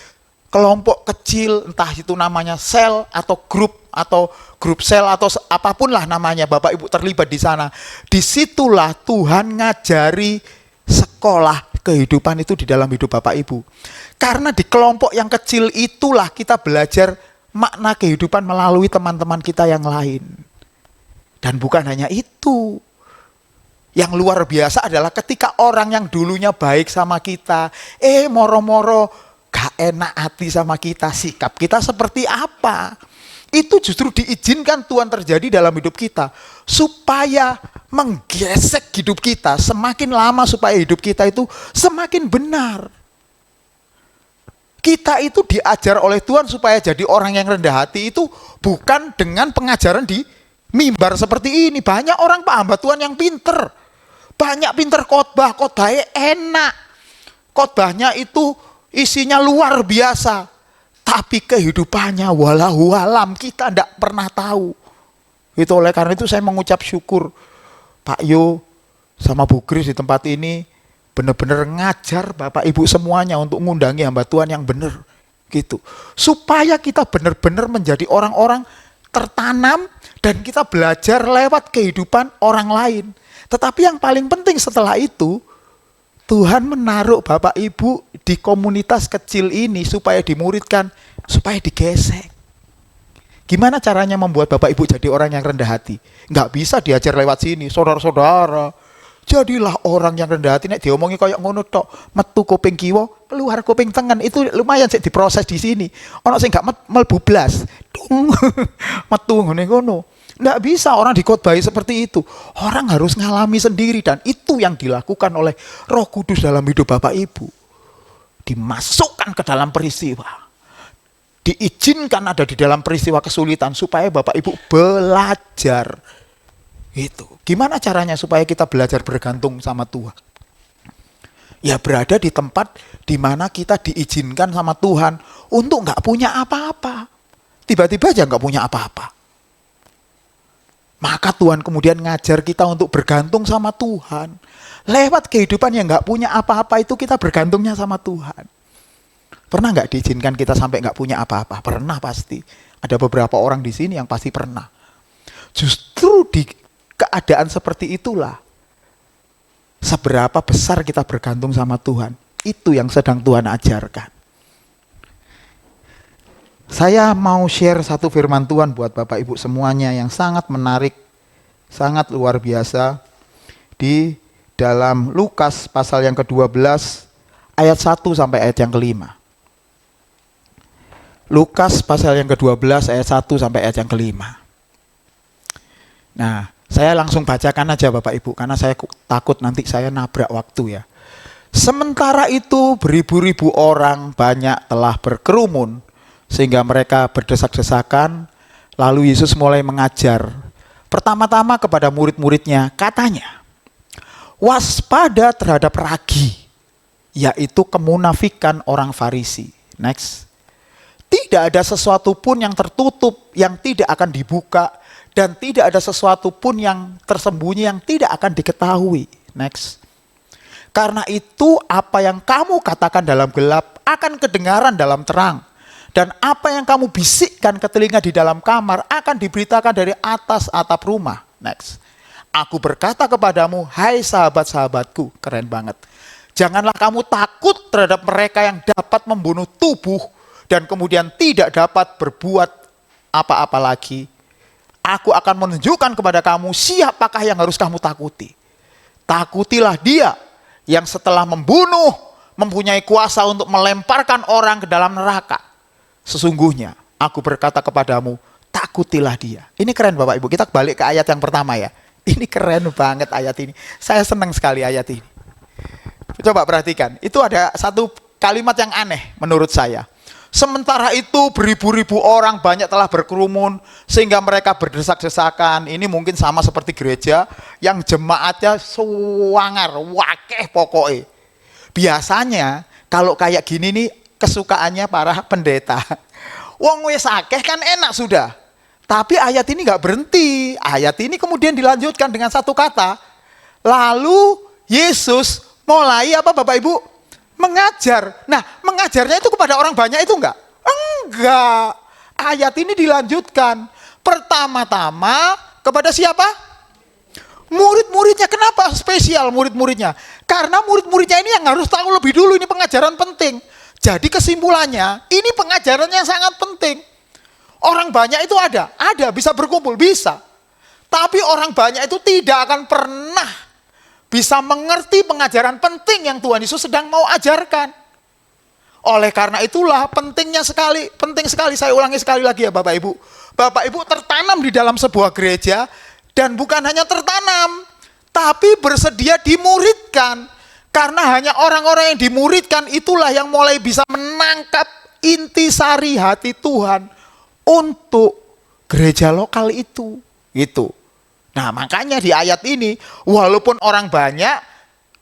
kelompok kecil, entah itu namanya sel atau grup sel atau apapun lah namanya. Bapak Ibu terlibat di sana. Disitulah Tuhan ngajari sekolah kehidupan itu di dalam hidup Bapak Ibu. Karena di kelompok yang kecil itulah kita belajar makna kehidupan melalui teman-teman kita yang lain. Dan bukan hanya itu. Yang luar biasa adalah ketika orang yang dulunya baik sama kita, moro-moro gak enak hati sama kita, sikap kita seperti apa? Itu justru diizinkan Tuhan terjadi dalam hidup kita supaya menggesek hidup kita semakin lama, supaya hidup kita itu semakin benar. Kita itu diajar oleh Tuhan supaya jadi orang yang rendah hati itu bukan dengan pengajaran di mimbar seperti ini. Banyak orang Pak hamba Tuhan yang pinter, banyak pinter khotbahnya enak, khotbahnya itu isinya luar biasa, tapi kehidupannya walahu alam kita tidak pernah tahu. Itu oleh karena itu saya mengucap syukur Pak Yo sama Bu Kris di tempat ini benar-benar ngajar Bapak Ibu semuanya untuk ngundangi hamba Tuhan yang benar gitu. Supaya kita benar-benar menjadi orang-orang tertanam dan kita belajar lewat kehidupan orang lain. Tetapi yang paling penting setelah itu, Tuhan menaruh Bapak Ibu di komunitas kecil ini supaya dimuridkan, supaya digesek. Gimana caranya membuat Bapak Ibu jadi orang yang rendah hati? Nggak bisa diajar lewat sini, saudara-saudara. Jadilah orang yang rendah hati. Nek diomongi kayak ngono tok, metu kuping kiwa, keluar kuping tengen. Itu lumayan sih diproses di sini. Ono sing nggak mlebu blas, dung, metu ngono. Nggak bisa orang dikhotbahi seperti itu. Orang harus ngalami sendiri, dan itu yang dilakukan oleh Roh Kudus dalam hidup Bapak Ibu. Dimasukkan ke dalam peristiwa. Diizinkan ada di dalam peristiwa kesulitan supaya Bapak Ibu belajar. Itu. Gimana caranya supaya kita belajar bergantung sama Tuhan? Ya berada di tempat di mana kita diizinkan sama Tuhan untuk nggak punya apa-apa. Tiba-tiba aja nggak punya apa-apa. Maka Tuhan kemudian ngajar kita untuk bergantung sama Tuhan. Lewat kehidupan yang nggak punya apa-apa itu kita bergantungnya sama Tuhan. Pernah nggak diizinkan kita sampai nggak punya apa-apa? Pernah pasti. Ada beberapa orang di sini yang pasti pernah. Justru di keadaan seperti itulah seberapa besar kita bergantung sama Tuhan. Itu yang sedang Tuhan ajarkan. Saya mau share satu firman Tuhan buat Bapak Ibu semuanya yang sangat menarik, sangat luar biasa. Di dalam Lukas pasal yang ke-12 ayat 1 sampai ayat yang ke-5. Lukas pasal yang ke-12 ayat 1 sampai ayat yang ke-5. Nah, saya langsung bacakan aja Bapak Ibu karena saya takut nanti saya nabrak waktu ya. Sementara itu beribu-ribu orang banyak telah berkerumun sehingga mereka berdesak-desakan. Lalu Yesus mulai mengajar. Pertama-tama kepada murid-muridnya katanya, waspada terhadap ragi, yaitu kemunafikan orang Farisi. Next. Tidak ada sesuatu pun yang tertutup yang tidak akan dibuka, dan tidak ada sesuatu pun yang tersembunyi yang tidak akan diketahui. Next. Karena itu apa yang kamu katakan dalam gelap akan kedengaran dalam terang. Dan apa yang kamu bisikkan ke telinga di dalam kamar akan diberitakan dari atas atap rumah. Next. Aku berkata kepadamu, hai sahabat-sahabatku. Keren banget. Janganlah kamu takut terhadap mereka yang dapat membunuh tubuh dan kemudian tidak dapat berbuat apa-apa lagi. Aku akan menunjukkan kepada kamu siapakah yang harus kamu takuti. Takutilah dia yang setelah membunuh mempunyai kuasa untuk melemparkan orang ke dalam neraka. Sesungguhnya aku berkata kepadamu, takutilah dia. Ini keren Bapak Ibu, kita balik ke ayat yang pertama ya. Ini keren banget ayat ini. Saya senang sekali ayat ini. Coba perhatikan, itu ada satu kalimat yang aneh menurut saya. Sementara itu beribu-ribu orang banyak telah berkerumun sehingga mereka berdesak-desakan. Ini mungkin sama seperti gereja yang jemaatnya suwangar, wakeh pokoknya. Biasanya kalau kayak gini nih kesukaannya para pendeta. Wong wis akeh kan enak sudah. Tapi ayat ini nggak berhenti. Ayat ini kemudian dilanjutkan dengan satu kata. Lalu Yesus mulai apa Bapak Ibu? Mengajar. Nah, mengajarnya itu kepada orang banyak itu enggak? Enggak. Ayat ini dilanjutkan. Pertama-tama kepada siapa? Murid-muridnya. Kenapa spesial murid-muridnya? Karena murid-muridnya ini yang harus tahu lebih dulu, ini pengajaran penting. Jadi kesimpulannya, ini pengajaran yang sangat penting. Orang banyak itu ada, bisa berkumpul, bisa. Tapi orang banyak itu tidak akan pernah bisa mengerti pengajaran penting yang Tuhan Yesus sedang mau ajarkan. Oleh karena itulah penting sekali, saya ulangi sekali lagi ya Bapak Ibu. Bapak Ibu tertanam di dalam sebuah gereja, dan bukan hanya tertanam, tapi bersedia dimuridkan. Karena hanya orang-orang yang dimuridkan itulah yang mulai bisa menangkap intisari hati Tuhan untuk gereja lokal itu. Gitu. Nah makanya di ayat ini, walaupun orang banyak,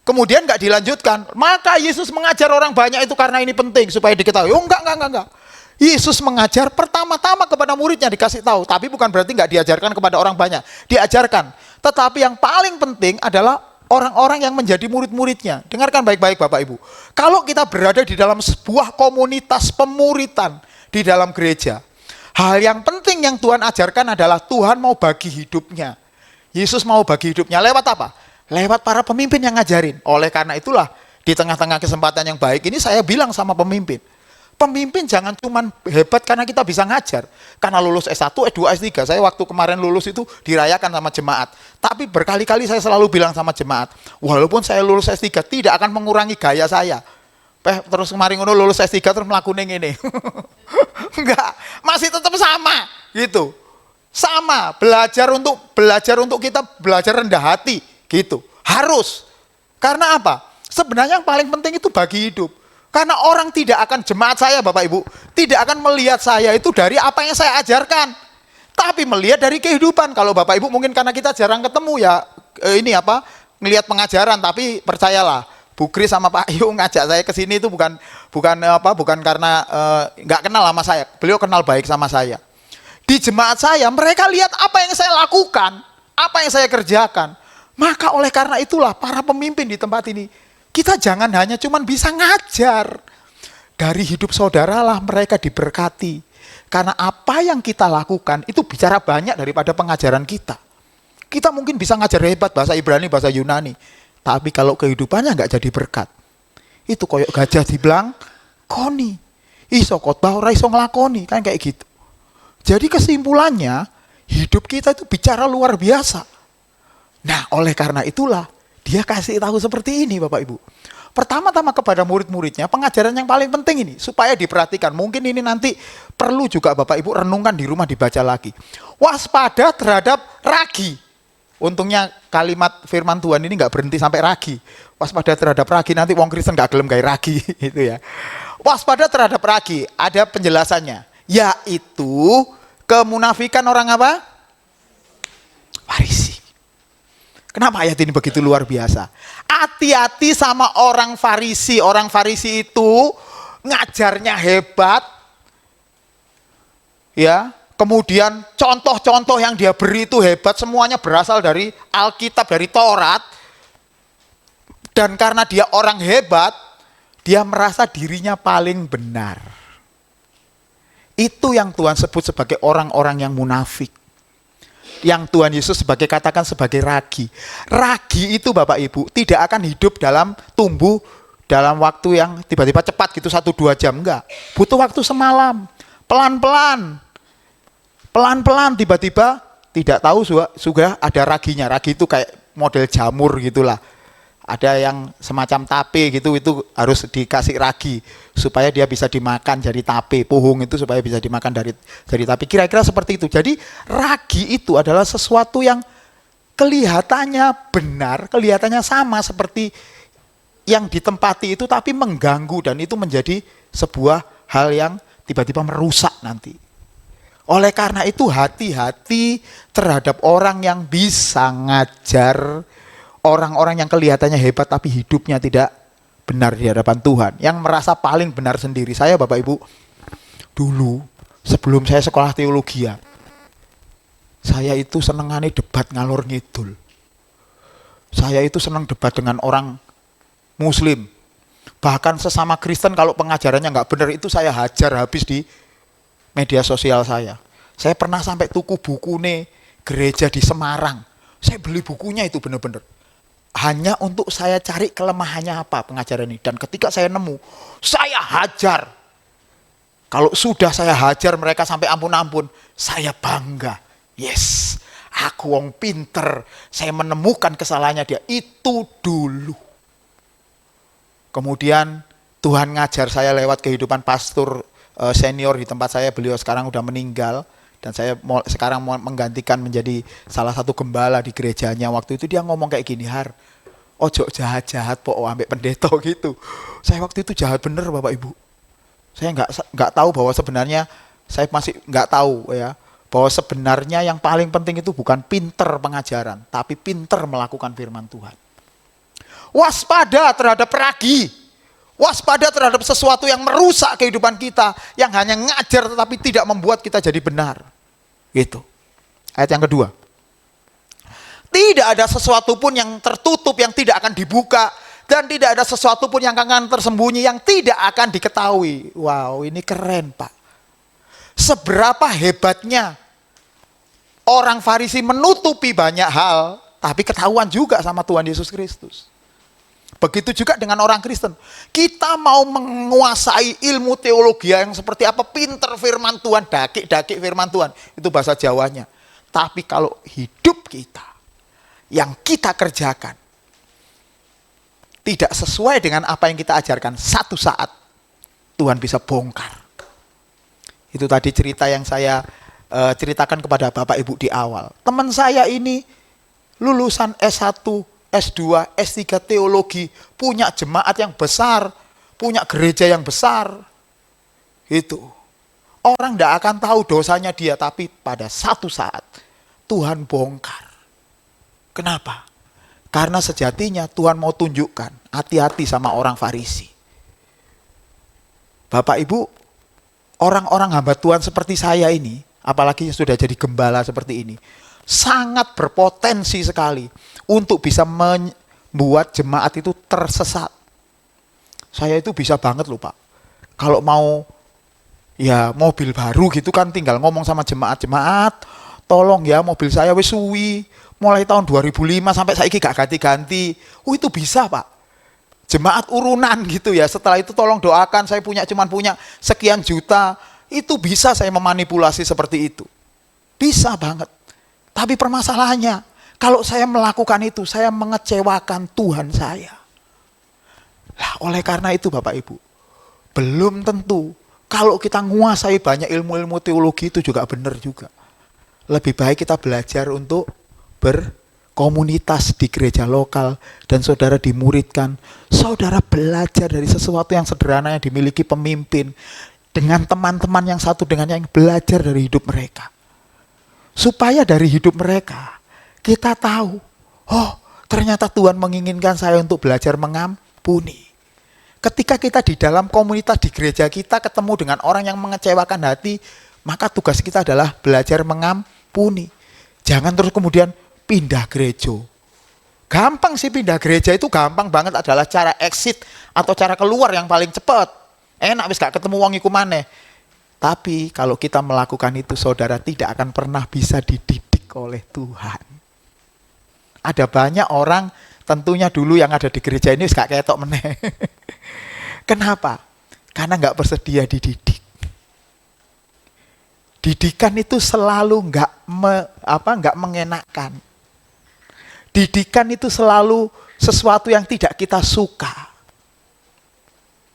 kemudian nggak dilanjutkan, maka Yesus mengajar orang banyak itu karena ini penting supaya diketahui. Oh enggak. Yesus mengajar pertama-tama kepada muridnya dikasih tahu, tapi bukan berarti nggak diajarkan kepada orang banyak, diajarkan. Tetapi yang paling penting adalah orang-orang yang menjadi murid-muridnya. Dengarkan baik-baik Bapak Ibu. Kalau kita berada di dalam sebuah komunitas pemuritan di dalam gereja, hal yang penting yang Tuhan ajarkan adalah Tuhan mau bagi hidupnya. Yesus mau bagi hidupnya lewat apa? Lewat para pemimpin yang ngajarin. Oleh karena itulah di tengah-tengah kesempatan yang baik ini saya bilang sama pemimpin. Pemimpin jangan cuma hebat karena kita bisa ngajar. Karena lulus S1, S2, S3. Saya waktu kemarin lulus itu dirayakan sama jemaat. Tapi berkali-kali saya selalu bilang sama jemaat, walaupun saya lulus S3 tidak akan mengurangi gaya saya. Terus kemarin lulus S3 terus melakukan ini. Enggak, masih tetap sama gitu. Sama, belajar untuk kita belajar rendah hati gitu. Harus. Karena apa? Sebenarnya yang paling penting itu bagi hidup. Karena orang tidak akan, jemaat saya Bapak Ibu, tidak akan melihat saya itu dari apa yang saya ajarkan. Tapi melihat dari kehidupan. Kalau Bapak Ibu mungkin karena kita jarang ketemu ya, ngelihat pengajaran. Tapi percayalah, Bu Kris sama Pak Yu ngajak saya ke sini itu bukan karena nggak kenal sama saya. Beliau kenal baik sama saya. Di jemaat saya, mereka lihat apa yang saya lakukan, apa yang saya kerjakan. Maka oleh karena itulah para pemimpin di tempat ini, kita jangan hanya cuman bisa ngajar. Dari hidup saudaralah mereka diberkati. Karena apa yang kita lakukan itu bicara banyak daripada pengajaran kita. Kita mungkin bisa ngajar hebat bahasa Ibrani, bahasa Yunani. Tapi kalau kehidupannya nggak jadi berkat, itu koyok gajah dibilang koni. Iso khotbah ora iso nglakoni, kan kayak gitu. Jadi kesimpulannya, hidup kita itu bicara luar biasa. Nah, oleh karena itulah, dia kasih tahu seperti ini Bapak Ibu. Pertama-tama kepada murid-muridnya, pengajaran yang paling penting ini, supaya diperhatikan. Mungkin ini nanti perlu juga Bapak Ibu renungkan di rumah, dibaca lagi. Waspada terhadap ragi. Untungnya kalimat firman Tuhan ini nggak berhenti sampai ragi. Waspada terhadap ragi, nanti wong Kristen nggak gelem kayak ragi. Itu ya. Waspada terhadap ragi, ada penjelasannya. Yaitu kemunafikan orang apa? Farisi. Kenapa ayat ini begitu luar biasa? Hati-hati sama orang Farisi. Orang Farisi itu ngajarnya hebat, Ya, kemudian contoh-contoh yang dia beri itu hebat, semuanya berasal dari Alkitab, dari Taurat. Dan karena dia orang hebat, dia merasa dirinya paling benar. Itu yang Tuhan sebut sebagai orang-orang yang munafik. Yang Tuhan Yesus katakan sebagai ragi. Ragi itu Bapak Ibu tidak akan hidup tumbuh dalam waktu yang tiba-tiba cepat gitu 1-2 jam, enggak. Butuh waktu semalam, pelan-pelan tiba-tiba tidak tahu sudah ada raginya. Ragi itu kayak model jamur gitulah. Ada yang semacam tape gitu, itu harus dikasih ragi supaya dia bisa dimakan jadi tape. Puhung itu supaya bisa dimakan dari tape. Kira-kira seperti itu. Jadi ragi itu adalah sesuatu yang kelihatannya benar, kelihatannya sama seperti yang ditempati itu, tapi mengganggu, dan itu menjadi sebuah hal yang tiba-tiba merusak nanti. Oleh karena itu hati-hati terhadap orang yang bisa ngajar, orang-orang yang kelihatannya hebat tapi hidupnya tidak benar di hadapan Tuhan, yang merasa paling benar sendiri. Saya Bapak Ibu, dulu sebelum saya sekolah teologi, saya itu senengane debat ngalor ngidul. Saya itu senang debat dengan orang Muslim, bahkan sesama Kristen. Kalau pengajarannya nggak benar itu saya hajar habis di media sosial saya. Saya pernah sampai tuku buku gereja di Semarang. Saya beli bukunya itu benar-benar. Hanya untuk saya cari kelemahannya apa pengajaran ini. Dan ketika saya nemu, saya hajar. Kalau sudah saya hajar mereka sampai ampun-ampun, saya bangga. Yes, aku wong pinter. Saya menemukan kesalahannya dia. Itu dulu. Kemudian Tuhan ngajar saya lewat kehidupan pastor senior di tempat saya. Beliau sekarang udah meninggal. Dan saya sekarang mau menggantikan menjadi salah satu gembala di gerejanya. Waktu itu dia ngomong kayak gini, Har, ojo jahat-jahat po ambek pendeta gitu. Saya waktu itu jahat bener Bapak Ibu. Saya nggak tahu bahwa sebenarnya, saya masih nggak tahu ya, bahwa sebenarnya yang paling penting itu bukan pinter pengajaran, tapi pinter melakukan firman Tuhan. Waspada terhadap ragi. Waspada terhadap sesuatu yang merusak kehidupan kita, yang hanya ngajar tetapi tidak membuat kita jadi benar. Gitu. Ayat yang kedua. Tidak ada sesuatu pun yang tertutup yang tidak akan dibuka, dan tidak ada sesuatu pun yang akan tersembunyi yang tidak akan diketahui. Wow, ini keren Pak. Seberapa hebatnya orang Farisi menutupi banyak hal, tapi ketahuan juga sama Tuhan Yesus Kristus. Begitu juga dengan orang Kristen. Kita mau menguasai ilmu teologi yang seperti apa, pinter firman Tuhan, dakik-dakik firman Tuhan. Itu bahasa Jawanya. Tapi kalau hidup kita, yang kita kerjakan, tidak sesuai dengan apa yang kita ajarkan, satu saat Tuhan bisa bongkar. Itu tadi cerita yang saya ceritakan kepada Bapak Ibu di awal. Teman saya ini lulusan S1, S2, S3 teologi, punya jemaat yang besar, punya gereja yang besar. Itu. Orang tidak akan tahu dosanya dia, tapi pada satu saat Tuhan bongkar. Kenapa? Karena sejatinya Tuhan mau tunjukkan, hati-hati sama orang Farisi. Bapak Ibu, orang-orang hamba Tuhan seperti saya ini, apalagi yang sudah jadi gembala seperti ini, sangat berpotensi sekali untuk bisa membuat jemaat itu tersesat. Saya itu bisa banget loh Pak. Kalau mau ya mobil baru gitu kan, tinggal ngomong sama jemaat, tolong ya mobil saya wis suwi, mulai tahun 2005 sampai saiki gak ganti-ganti. Itu bisa Pak. Jemaat urunan gitu ya. Setelah itu tolong doakan, saya cuman punya sekian juta. Itu bisa saya memanipulasi seperti itu. Bisa banget. Tapi permasalahannya, kalau saya melakukan itu, saya mengecewakan Tuhan saya. Nah, oleh karena itu Bapak Ibu, belum tentu kalau kita menguasai banyak ilmu-ilmu teologi itu juga benar juga. Lebih baik kita belajar untuk berkomunitas di gereja lokal, dan saudara dimuridkan, saudara belajar dari sesuatu yang sederhana yang dimiliki pemimpin, dengan teman-teman yang satu dengan yang belajar dari hidup mereka. Supaya dari hidup mereka, kita tahu, oh ternyata Tuhan menginginkan saya untuk belajar mengampuni. Ketika kita di dalam komunitas di gereja kita ketemu dengan orang yang mengecewakan hati, Maka tugas kita adalah belajar mengampuni. Jangan terus kemudian pindah gereja. Gampang sih pindah gereja, itu gampang banget, adalah cara exit atau cara keluar yang paling cepat. Enak wis gak ketemu wong iku maneh. Tapi kalau kita melakukan itu, saudara tidak akan pernah bisa dididik oleh Tuhan. Ada banyak orang tentunya dulu yang ada di gereja ini wis gak ketok meneh. Kenapa? Karena gak bersedia dididik. Didikan itu selalu nggak mengenakan. Didikan itu selalu sesuatu yang tidak kita suka.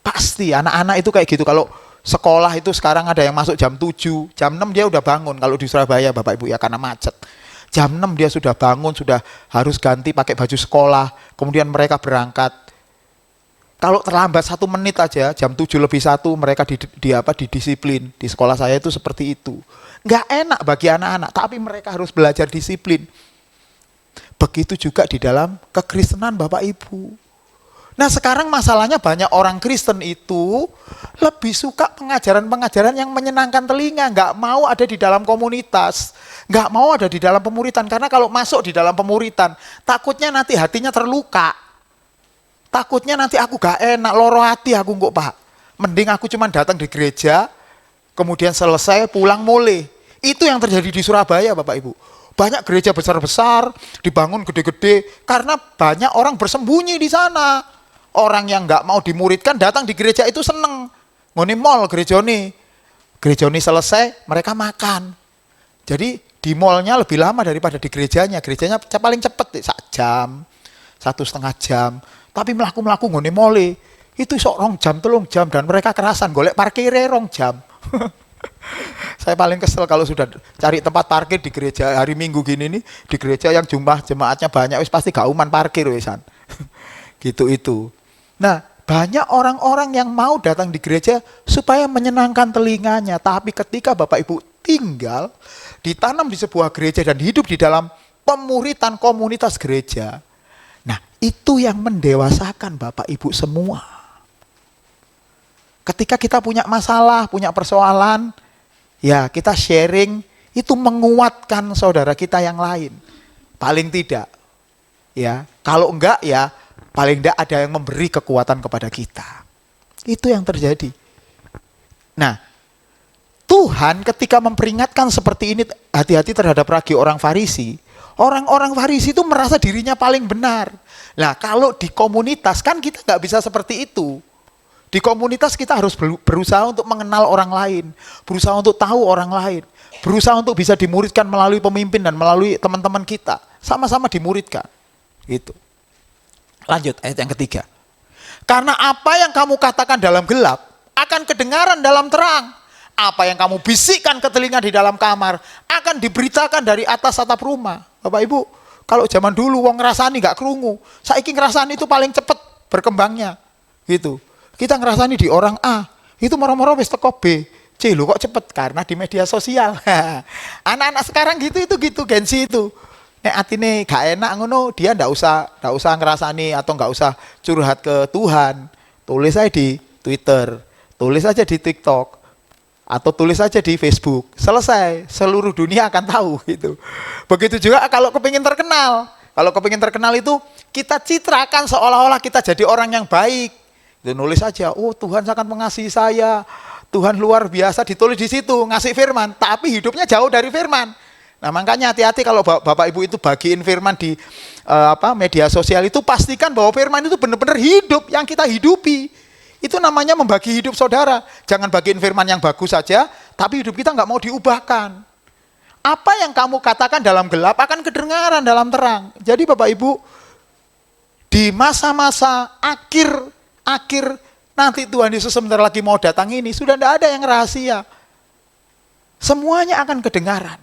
Pasti anak-anak itu kayak gitu. Kalau sekolah itu sekarang ada yang masuk jam 7, jam 6 dia udah bangun. Kalau di Surabaya Bapak Ibu ya, karena macet. Jam 6 dia sudah bangun, sudah harus ganti pakai baju sekolah. Kemudian mereka berangkat. Kalau terlambat 1 menit aja, jam 7:01 mereka didisiplin. Di sekolah saya itu seperti itu. Nggak enak bagi anak-anak, tapi mereka harus belajar disiplin. Begitu juga di dalam kekristenan Bapak Ibu. Nah sekarang masalahnya banyak orang Kristen itu lebih suka pengajaran-pengajaran yang menyenangkan telinga. Nggak mau ada di dalam komunitas. Nggak mau ada di dalam pemuritan. Karena kalau masuk di dalam pemuritan, takutnya nanti hatinya terluka. Takutnya nanti aku gak enak, loro hati aku kok Pak. Mending aku cuma datang di gereja, kemudian selesai pulang mulai. Itu yang terjadi di Surabaya Bapak Ibu. Banyak gereja besar-besar, dibangun gede-gede, karena banyak orang bersembunyi di sana. Orang yang nggak mau dimuridkan datang di gereja itu seneng. Ngoni mall gereja ini selesai, mereka makan. Jadi di mallnya lebih lama daripada di gerejanya. Gerejanya paling cepet 1 jam, 1,5 jam. Tapi melaku-melaku ngoni mall itu sok 2 jam, 3 jam, dan mereka kerasan golek parkirnya 2 jam. Saya paling kesel kalau sudah cari tempat parkir di gereja hari Minggu gini nih, di gereja yang jumlah jemaatnya banyak, wis pasti gak uman parkir wisan. Gitu itu. Nah, banyak orang-orang yang mau datang di gereja supaya menyenangkan telinganya, tapi ketika Bapak Ibu tinggal, ditanam di sebuah gereja dan hidup di dalam pemuritan komunitas gereja, nah itu yang mendewasakan Bapak Ibu semua. Ketika kita punya masalah, punya persoalan, ya kita sharing, itu menguatkan saudara kita yang lain. Paling tidak. Ya, kalau enggak ya paling enggak ada yang memberi kekuatan kepada kita. Itu yang terjadi. Nah, Tuhan ketika memperingatkan seperti ini, hati-hati terhadap ragi orang Farisi. Orang-orang Farisi itu merasa dirinya paling benar. Nah, kalau di komunitas kan kita nggak bisa seperti itu. Di komunitas kita harus berusaha untuk mengenal orang lain, berusaha untuk tahu orang lain, berusaha untuk bisa dimuridkan melalui pemimpin dan melalui teman-teman kita. Sama-sama dimuridkan. Gitu. Lanjut ayat yang ketiga. Karena apa yang kamu katakan dalam gelap akan kedengaran dalam terang. Apa yang kamu bisikkan ke telinga di dalam kamar akan diberitakan dari atas atap rumah. Bapak Ibu, kalau zaman dulu wong ngrasani gak krungu, saiki ngrasani itu paling cepet berkembangnya. Gitu. Kita ngerasani di orang A, itu moro-moro wis teko B. C lho kok cepet, karena di media sosial. Anak-anak sekarang gitu Gensi itu. Nek atine gak enak ngono, dia ndak usah ngerasani atau nggak usah curhat ke Tuhan. Tulis aja di Twitter, tulis aja di TikTok, atau tulis aja di Facebook. Selesai, seluruh dunia akan tahu gitu. Begitu juga kalau kepingin terkenal. Kalau kepingin terkenal itu kita citrakan seolah-olah kita jadi orang yang baik. Dan nulis aja, oh Tuhan sangat mengasihi saya, Tuhan luar biasa, ditulis di situ, ngasih firman, tapi hidupnya jauh dari firman. Nah makanya hati-hati kalau Bapak Ibu itu bagiin firman di media sosial itu, pastikan bahwa firman itu benar-benar hidup yang kita hidupi. Itu namanya membagi hidup saudara. Jangan bagiin firman yang bagus saja, tapi hidup kita nggak mau diubahkan. Apa yang kamu katakan dalam gelap akan kedengaran dalam terang. Jadi Bapak Ibu, di masa-masa akhir nanti Tuhan Yesus sebentar lagi mau datang ini, sudah tidak ada yang rahasia. Semuanya akan kedengaran.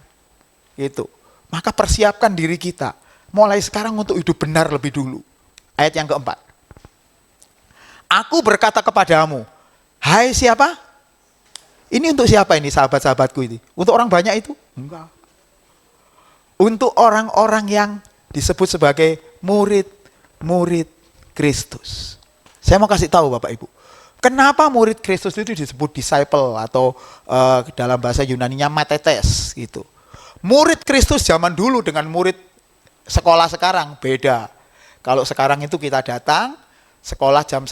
Itu. Maka persiapkan diri kita mulai sekarang untuk hidup benar lebih dulu. Ayat yang keempat. Aku berkata kepadamu, hai siapa? Ini untuk siapa ini sahabat-sahabatku ini? Untuk orang banyak itu? Enggak. Untuk orang-orang yang disebut sebagai murid-murid Kristus. Saya mau kasih tahu Bapak Ibu, Kenapa murid Kristus itu disebut disciple atau dalam bahasa Yunaninya matetes gitu. Murid Kristus zaman dulu dengan murid sekolah sekarang beda. Kalau sekarang itu kita datang sekolah jam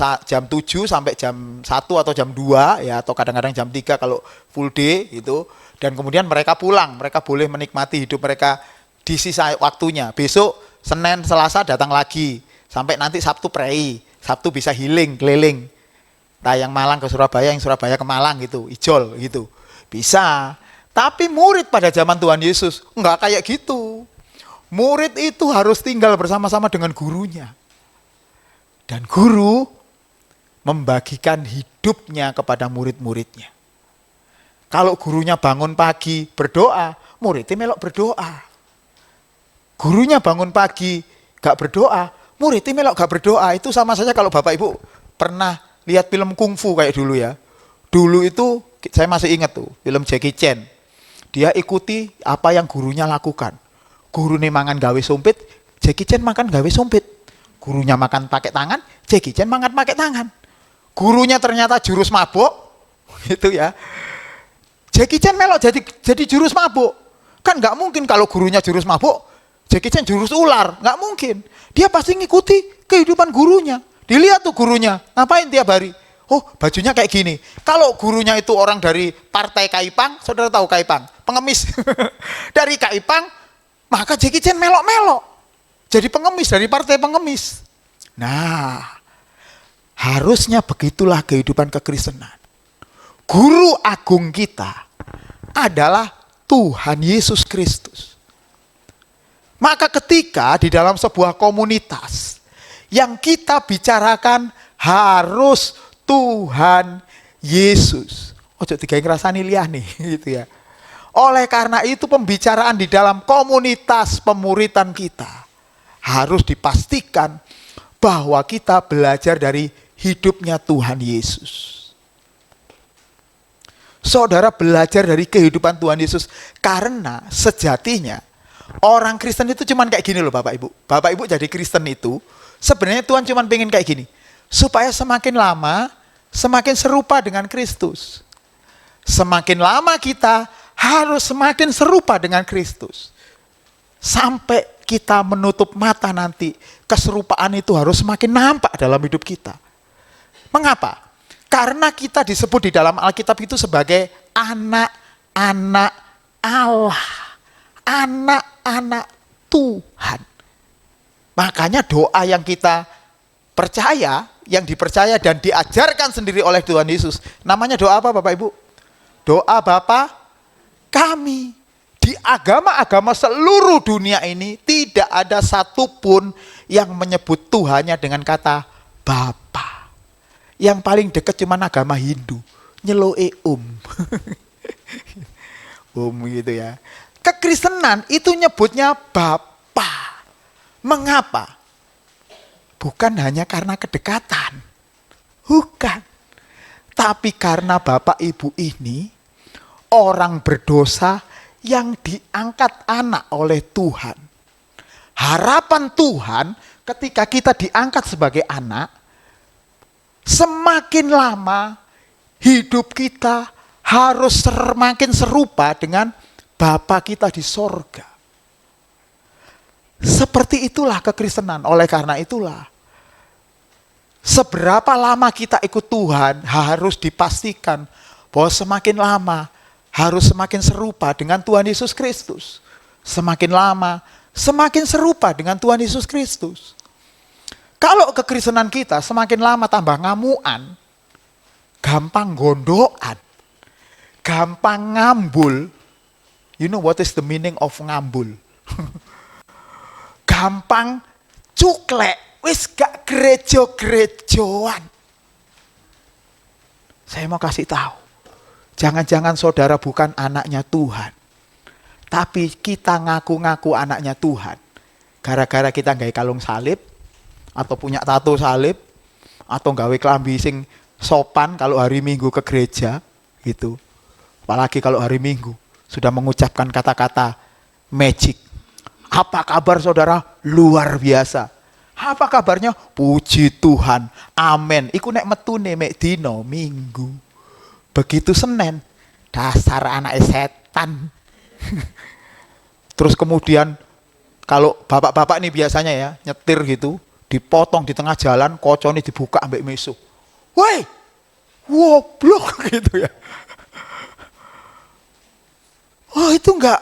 7 sampai jam 1 atau jam 2 ya, atau kadang-kadang jam 3 kalau full day gitu. Dan kemudian mereka pulang, mereka boleh menikmati hidup mereka di sisa waktunya. Besok Senin, Selasa datang lagi sampai nanti Sabtu prei. Sabtu bisa healing, keliling. Nah, yang Malang ke Surabaya, yang Surabaya ke Malang gitu, ijol gitu. Bisa. Tapi murid pada zaman Tuhan Yesus enggak kayak gitu. Murid itu harus tinggal bersama-sama dengan gurunya. Dan guru membagikan hidupnya kepada murid-muridnya. Kalau gurunya bangun pagi berdoa, muridnya melok berdoa. Gurunya bangun pagi gak berdoa, muridnya melok gak berdoa. Itu sama saja kalau Bapak Ibu pernah lihat film kungfu kayak dulu ya. Dulu itu saya masih ingat tuh film Jackie Chan. Dia ikuti apa yang gurunya lakukan. Guru nih mangan gawe sumpit, Jackie Chan makan gawe sumpit. Gurunya makan pakai tangan, Jackie Chan makan pakai tangan. Gurunya ternyata jurus mabuk, gitu ya. Jackie Chan melok jadi jurus mabuk. Kan nggak mungkin kalau gurunya jurus mabuk, Jackie Chan jurus ular, nggak mungkin. Dia pasti ngikuti kehidupan gurunya. Dilihat tuh gurunya, ngapain tiap hari? Oh, bajunya kayak gini. Kalau gurunya itu orang dari partai Kaipang, saudara tahu Kaipang, pengemis. Dari Kaipang, maka Jackie Chan melok-melok. Jadi pengemis dari partai pengemis. Nah, harusnya begitulah kehidupan kekristenan. Guru agung kita adalah Tuhan Yesus Kristus. Maka ketika di dalam sebuah komunitas yang kita bicarakan harus Tuhan Yesus. Ojo tiga ngrasani liyane gitu ya. Oleh karena itu pembicaraan di dalam komunitas pemuritan kita harus dipastikan bahwa kita belajar dari hidupnya Tuhan Yesus. Saudara belajar dari kehidupan Tuhan Yesus karena sejatinya orang Kristen itu cuman kayak gini loh Bapak Ibu. Bapak Ibu jadi Kristen itu sebenarnya Tuhan cuman pengen kayak gini. Supaya semakin lama semakin serupa dengan Kristus. Semakin lama kita harus semakin serupa dengan Kristus. Sampai kita menutup mata nanti, keserupaan itu harus semakin nampak dalam hidup kita. Mengapa? Karena kita disebut di dalam Alkitab itu sebagai anak-anak Allah. Anak-anak Tuhan. Makanya doa yang kita percaya, yang dipercaya dan diajarkan sendiri oleh Tuhan Yesus. Namanya doa apa Bapak Ibu? Doa Bapa kami. Di agama-agama seluruh dunia ini tidak ada satupun yang menyebut Tuhannya dengan kata Bapa. Yang paling dekat cuma agama Hindu. Nyeloe gitu ya. Kekristenan itu nyebutnya Bapa. Mengapa? Bukan hanya karena kedekatan. Bukan. Tapi karena Bapak Ibu ini orang berdosa yang diangkat anak oleh Tuhan. Harapan Tuhan ketika kita diangkat sebagai anak, semakin lama hidup kita harus semakin serupa dengan Bapa kita di sorga. Seperti itulah kekristenan. Oleh karena itulah, seberapa lama kita ikut Tuhan harus dipastikan bahwa semakin lama harus semakin serupa dengan Tuhan Yesus Kristus. Semakin lama semakin serupa dengan Tuhan Yesus Kristus. Kalau kekristenan kita semakin lama tambah ngamuan, gampang gondokan, gampang ngambul. You know what is the meaning of ngambul? Gampang cuklek, wis gak gerejo-gerejoan. Saya mau kasih tahu, jangan-jangan saudara bukan anaknya Tuhan, tapi kita ngaku-ngaku anaknya Tuhan. Gara-gara kita gawe kalung salib, atau punya tato salib, atau gawe klambi sing sopan kalau hari Minggu ke gereja, gitu. Apalagi kalau hari Minggu sudah mengucapkan kata-kata magic. Apa kabar saudara? Luar biasa. Apa kabarnya? Puji Tuhan. Amin. Iku nek metune mek dino Minggu. Begitu Senin, dasar anak setan. Terus kemudian kalau bapak-bapak nih biasanya ya nyetir gitu, dipotong di tengah jalan, kocone dibuka ambek mesu. Woi, woblok gitu ya. Oh itu enggak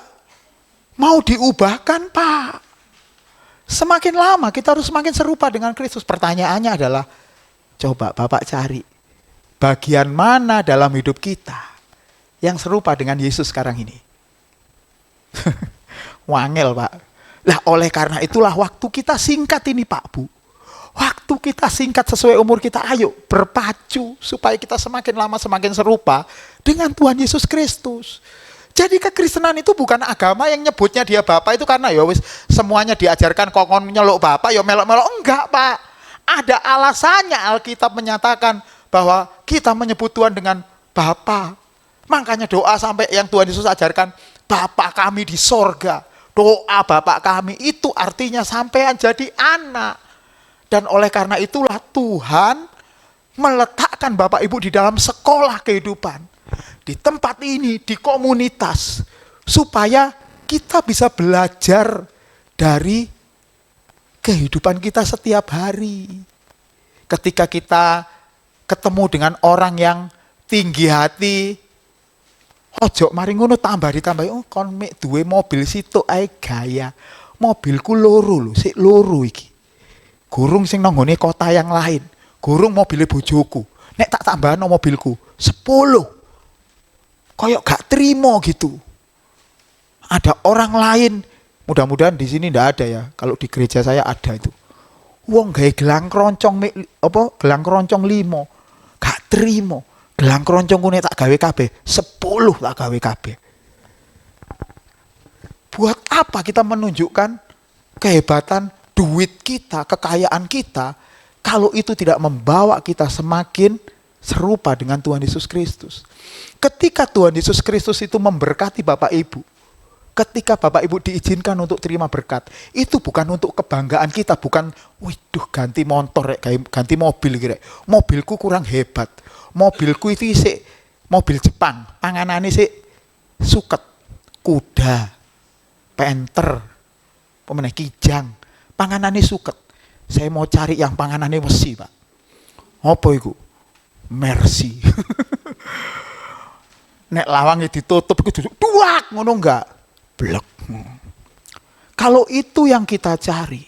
mau diubahkan Pak. Semakin lama kita harus semakin serupa dengan Kristus. Pertanyaannya adalah, coba Bapak cari bagian mana dalam hidup kita yang serupa dengan Yesus sekarang ini. Wangel Pak. Lah oleh karena itulah waktu kita singkat ini Pak Bu. Waktu kita singkat sesuai umur kita, ayo berpacu supaya kita semakin lama semakin serupa dengan Tuhan Yesus Kristus. Jadi kekristenan itu bukan agama yang nyebutnya dia Bapak itu karena ya wis semuanya diajarkan kokon nyeluk Bapak ya melok-melok. Enggak Pak. Ada alasannya Alkitab menyatakan bahwa kita menyebut Tuhan dengan Bapa. Makanya doa sampai yang Tuhan Yesus ajarkan, Bapa kami di sorga. Doa Bapak kami itu artinya sampean jadi anak. Dan oleh karena itulah Tuhan meletakkan Bapak Ibu di dalam sekolah kehidupan. Di tempat ini, di komunitas. Supaya kita bisa belajar dari kehidupan kita setiap hari. Ketika kita ketemu dengan orang yang tinggi hati, ojo mari ngono tambah ditambahi, oh kon mek duwe mobil situk ae gaya. Mobilku loro lho, sik loro iki. Gurung sing nang nggone kota yang lain. Gurung mobile bojoku. Nek tak tambahno mobilku 10. Koyok gak terima gitu. Ada orang lain, mudah-mudahan di sini ndak ada ya. Kalau di gereja saya ada itu. Wong gawe gelang keroncong gelang keroncong 5. Gak terima. Gelang keroncongku nek tak gawe kabeh 10 tak gawe kabeh. Buat apa kita menunjukkan kehebatan duit kita, kekayaan kita, kalau itu tidak membawa kita semakin serupa dengan Tuhan Yesus Kristus. Ketika Tuhan Yesus Kristus itu memberkati Bapak Ibu, ketika Bapak Ibu diizinkan untuk terima berkat, itu bukan untuk kebanggaan kita, bukan, waduh ganti motor, ganti mobil, kira. Mobilku kurang hebat, mobilku itu isi mobil Jepang, panganannya sih suket, kuda, penter, pemenang kijang, panganannya suket. Saya mau cari yang panganannya besi Pak. Apa itu? Mercy. Nek lawangnya ditutup itu duak ngono enggak? Blek. Kalau itu yang kita cari,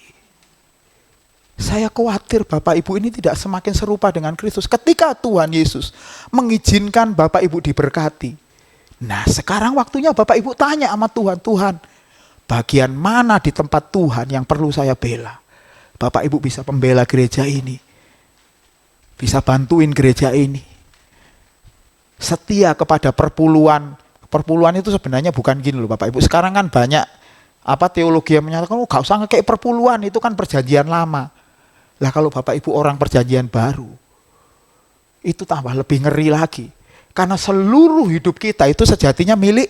saya khawatir Bapak Ibu ini tidak semakin serupa dengan Kristus. Ketika Tuhan Yesus mengizinkan Bapak Ibu diberkati, nah sekarang waktunya Bapak Ibu tanya sama Tuhan, Tuhan, bagian mana di tempat Tuhan yang perlu saya bela? Bapak Ibu bisa pembela gereja ini, bisa bantuin gereja ini, setia kepada perpuluhan. Perpuluhan itu sebenarnya bukan gini loh Bapak Ibu. Sekarang kan banyak teologi yang menyatakan, oh gak usah kayak perpuluhan, itu kan perjanjian lama. Lah kalau Bapak Ibu orang perjanjian baru, itu tambah lebih ngeri lagi. Karena seluruh hidup kita itu sejatinya milik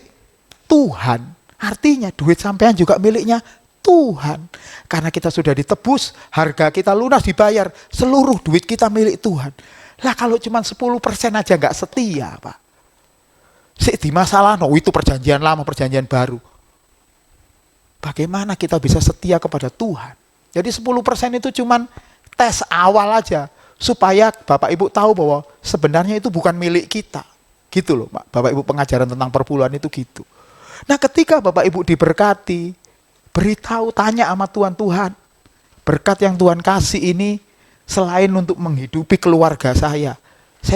Tuhan. Artinya duit sampean juga miliknya Tuhan. Karena kita sudah ditebus, harga kita lunas dibayar, seluruh duit kita milik Tuhan. Lah kalau cuma 10% aja gak setia Pak. Di masalah, itu perjanjian lama, perjanjian baru. Bagaimana kita bisa setia kepada Tuhan? Jadi 10% itu cuma tes awal aja. Supaya Bapak Ibu tahu bahwa sebenarnya itu bukan milik kita. Gitu loh Pak. Bapak Ibu pengajaran tentang perpuluhan itu gitu. Nah ketika Bapak Ibu diberkati, beritahu, tanya sama Tuhan, Tuhan, berkat yang Tuhan kasih ini selain untuk menghidupi keluarga saya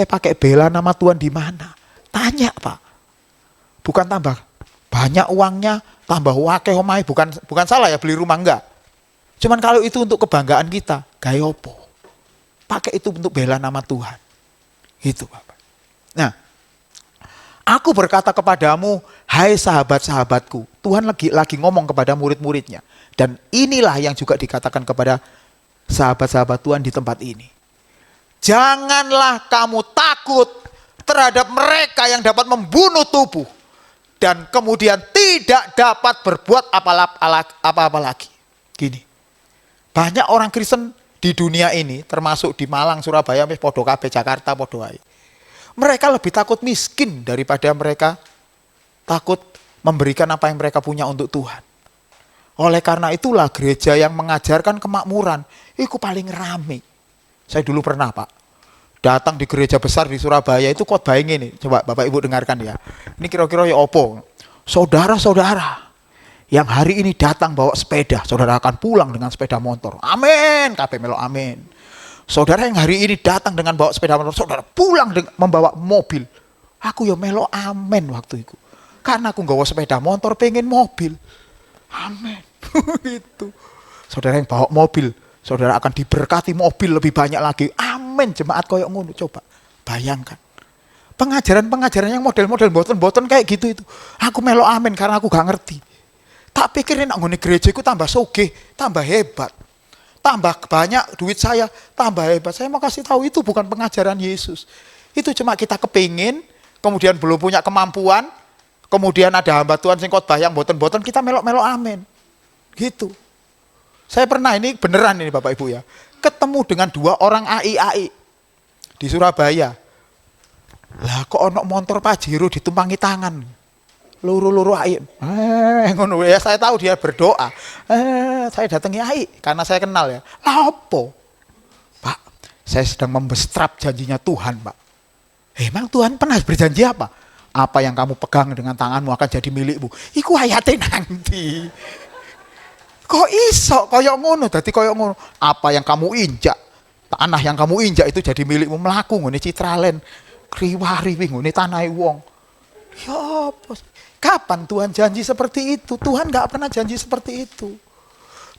pakai bela nama Tuhan di mana? Tanya Pak. Bukan tambah banyak uangnya, tambah wakeh omahe, bukan salah ya beli rumah, enggak. Cuman kalau itu untuk kebanggaan kita, gaya opo. Pakai itu untuk bela nama Tuhan. Itu Bapak. Nah, aku berkata kepadamu, hai sahabat-sahabatku. Tuhan lagi ngomong kepada murid-muridnya. Dan inilah yang juga dikatakan kepada sahabat-sahabat Tuhan di tempat ini. Janganlah kamu takut terhadap mereka yang dapat membunuh tubuh. Dan kemudian tidak dapat berbuat apa-apa lagi. Gini. Banyak orang Kristen di dunia ini, termasuk di Malang, Surabaya, podo kabeh, Jakarta, podo ae. Mereka lebih takut miskin daripada mereka takut memberikan apa yang mereka punya untuk Tuhan. Oleh karena itulah gereja yang mengajarkan kemakmuran, itu paling rame. Saya dulu pernah, Pak, datang di gereja besar di Surabaya, itu khotbah ini. Coba Bapak Ibu dengarkan ya. Ini kira-kira ya opo. Saudara-saudara yang hari ini datang bawa sepeda, saudara akan pulang dengan sepeda motor. Amin, kabeh melo amin. Saudara yang hari ini datang dengan bawa sepeda motor, saudara pulang membawa mobil. Aku ya melo amin waktu itu. Karena aku nggawa sepeda motor, pengen mobil. Amin. Gitu. Saudara yang bawa mobil, saudara akan diberkati mobil lebih banyak lagi. Amin. Jemaat koyok ngono, coba bayangkan. Pengajaran-pengajaran yang model-model boten-boten kayak gitu itu. Aku melo amin karena aku gak ngerti. Tak pikirin nak ngene gereja itu tambah sugih, tambah hebat. Tambah banyak duit saya, tambah hebat. Saya mau kasih tahu itu bukan pengajaran Yesus. Itu cuma kita kepingin, kemudian belum punya kemampuan, kemudian ada hamba Tuhan sing khotbah yang boten-boten, kita melok-melok amin. Gitu. Saya pernah, ini beneran ini Bapak Ibu ya, ketemu dengan 2 orang AI di Surabaya. Lah kok ono motor Pajero ditumpangi tangan. Luru-luru AI. Ngono ya, saya tahu dia berdoa. Saya datangi AI karena saya kenal ya. Lah opo? Pak, saya sedang membestrap janjinya Tuhan, Pak. Emang Tuhan pernah berjanji apa? Apa yang kamu pegang dengan tanganmu akan jadi milikmu. Iku ayate nanti. Kok iso koyok ngono, dadi koyok ngono. Apa yang kamu injak, tanah yang kamu injak itu jadi milikmu. Melaku ngene Citralen, kriwari ngene tanah wong. Ya apa? Kapan Tuhan janji seperti itu? Tuhan gak pernah janji seperti itu.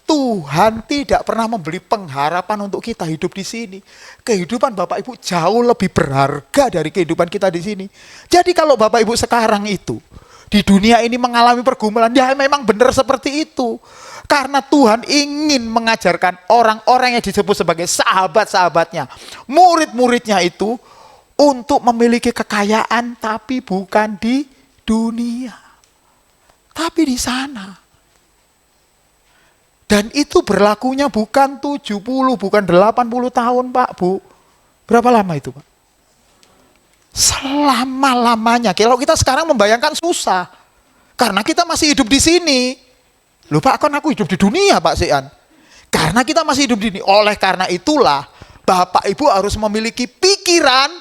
Tuhan tidak pernah memberi pengharapan untuk kita hidup di sini. Kehidupan Bapak Ibu jauh lebih berharga dari kehidupan kita di sini. Jadi kalau Bapak Ibu sekarang itu di dunia ini mengalami pergumulan, ya memang benar seperti itu. Karena Tuhan ingin mengajarkan orang-orang yang disebut sebagai sahabat-sahabatnya, murid-muridnya itu untuk memiliki kekayaan tapi bukan di dunia, tapi di sana. Dan itu berlakunya bukan 70, bukan 80 tahun Pak, Bu. Berapa lama itu Pak? Selama-lamanya. Kalau kita sekarang membayangkan susah. Karena kita masih hidup di sini. Loh Pak, kan aku hidup di dunia Pak Sian. Karena kita masih hidup di sini. Oleh karena itulah, Bapak Ibu harus memiliki pikiran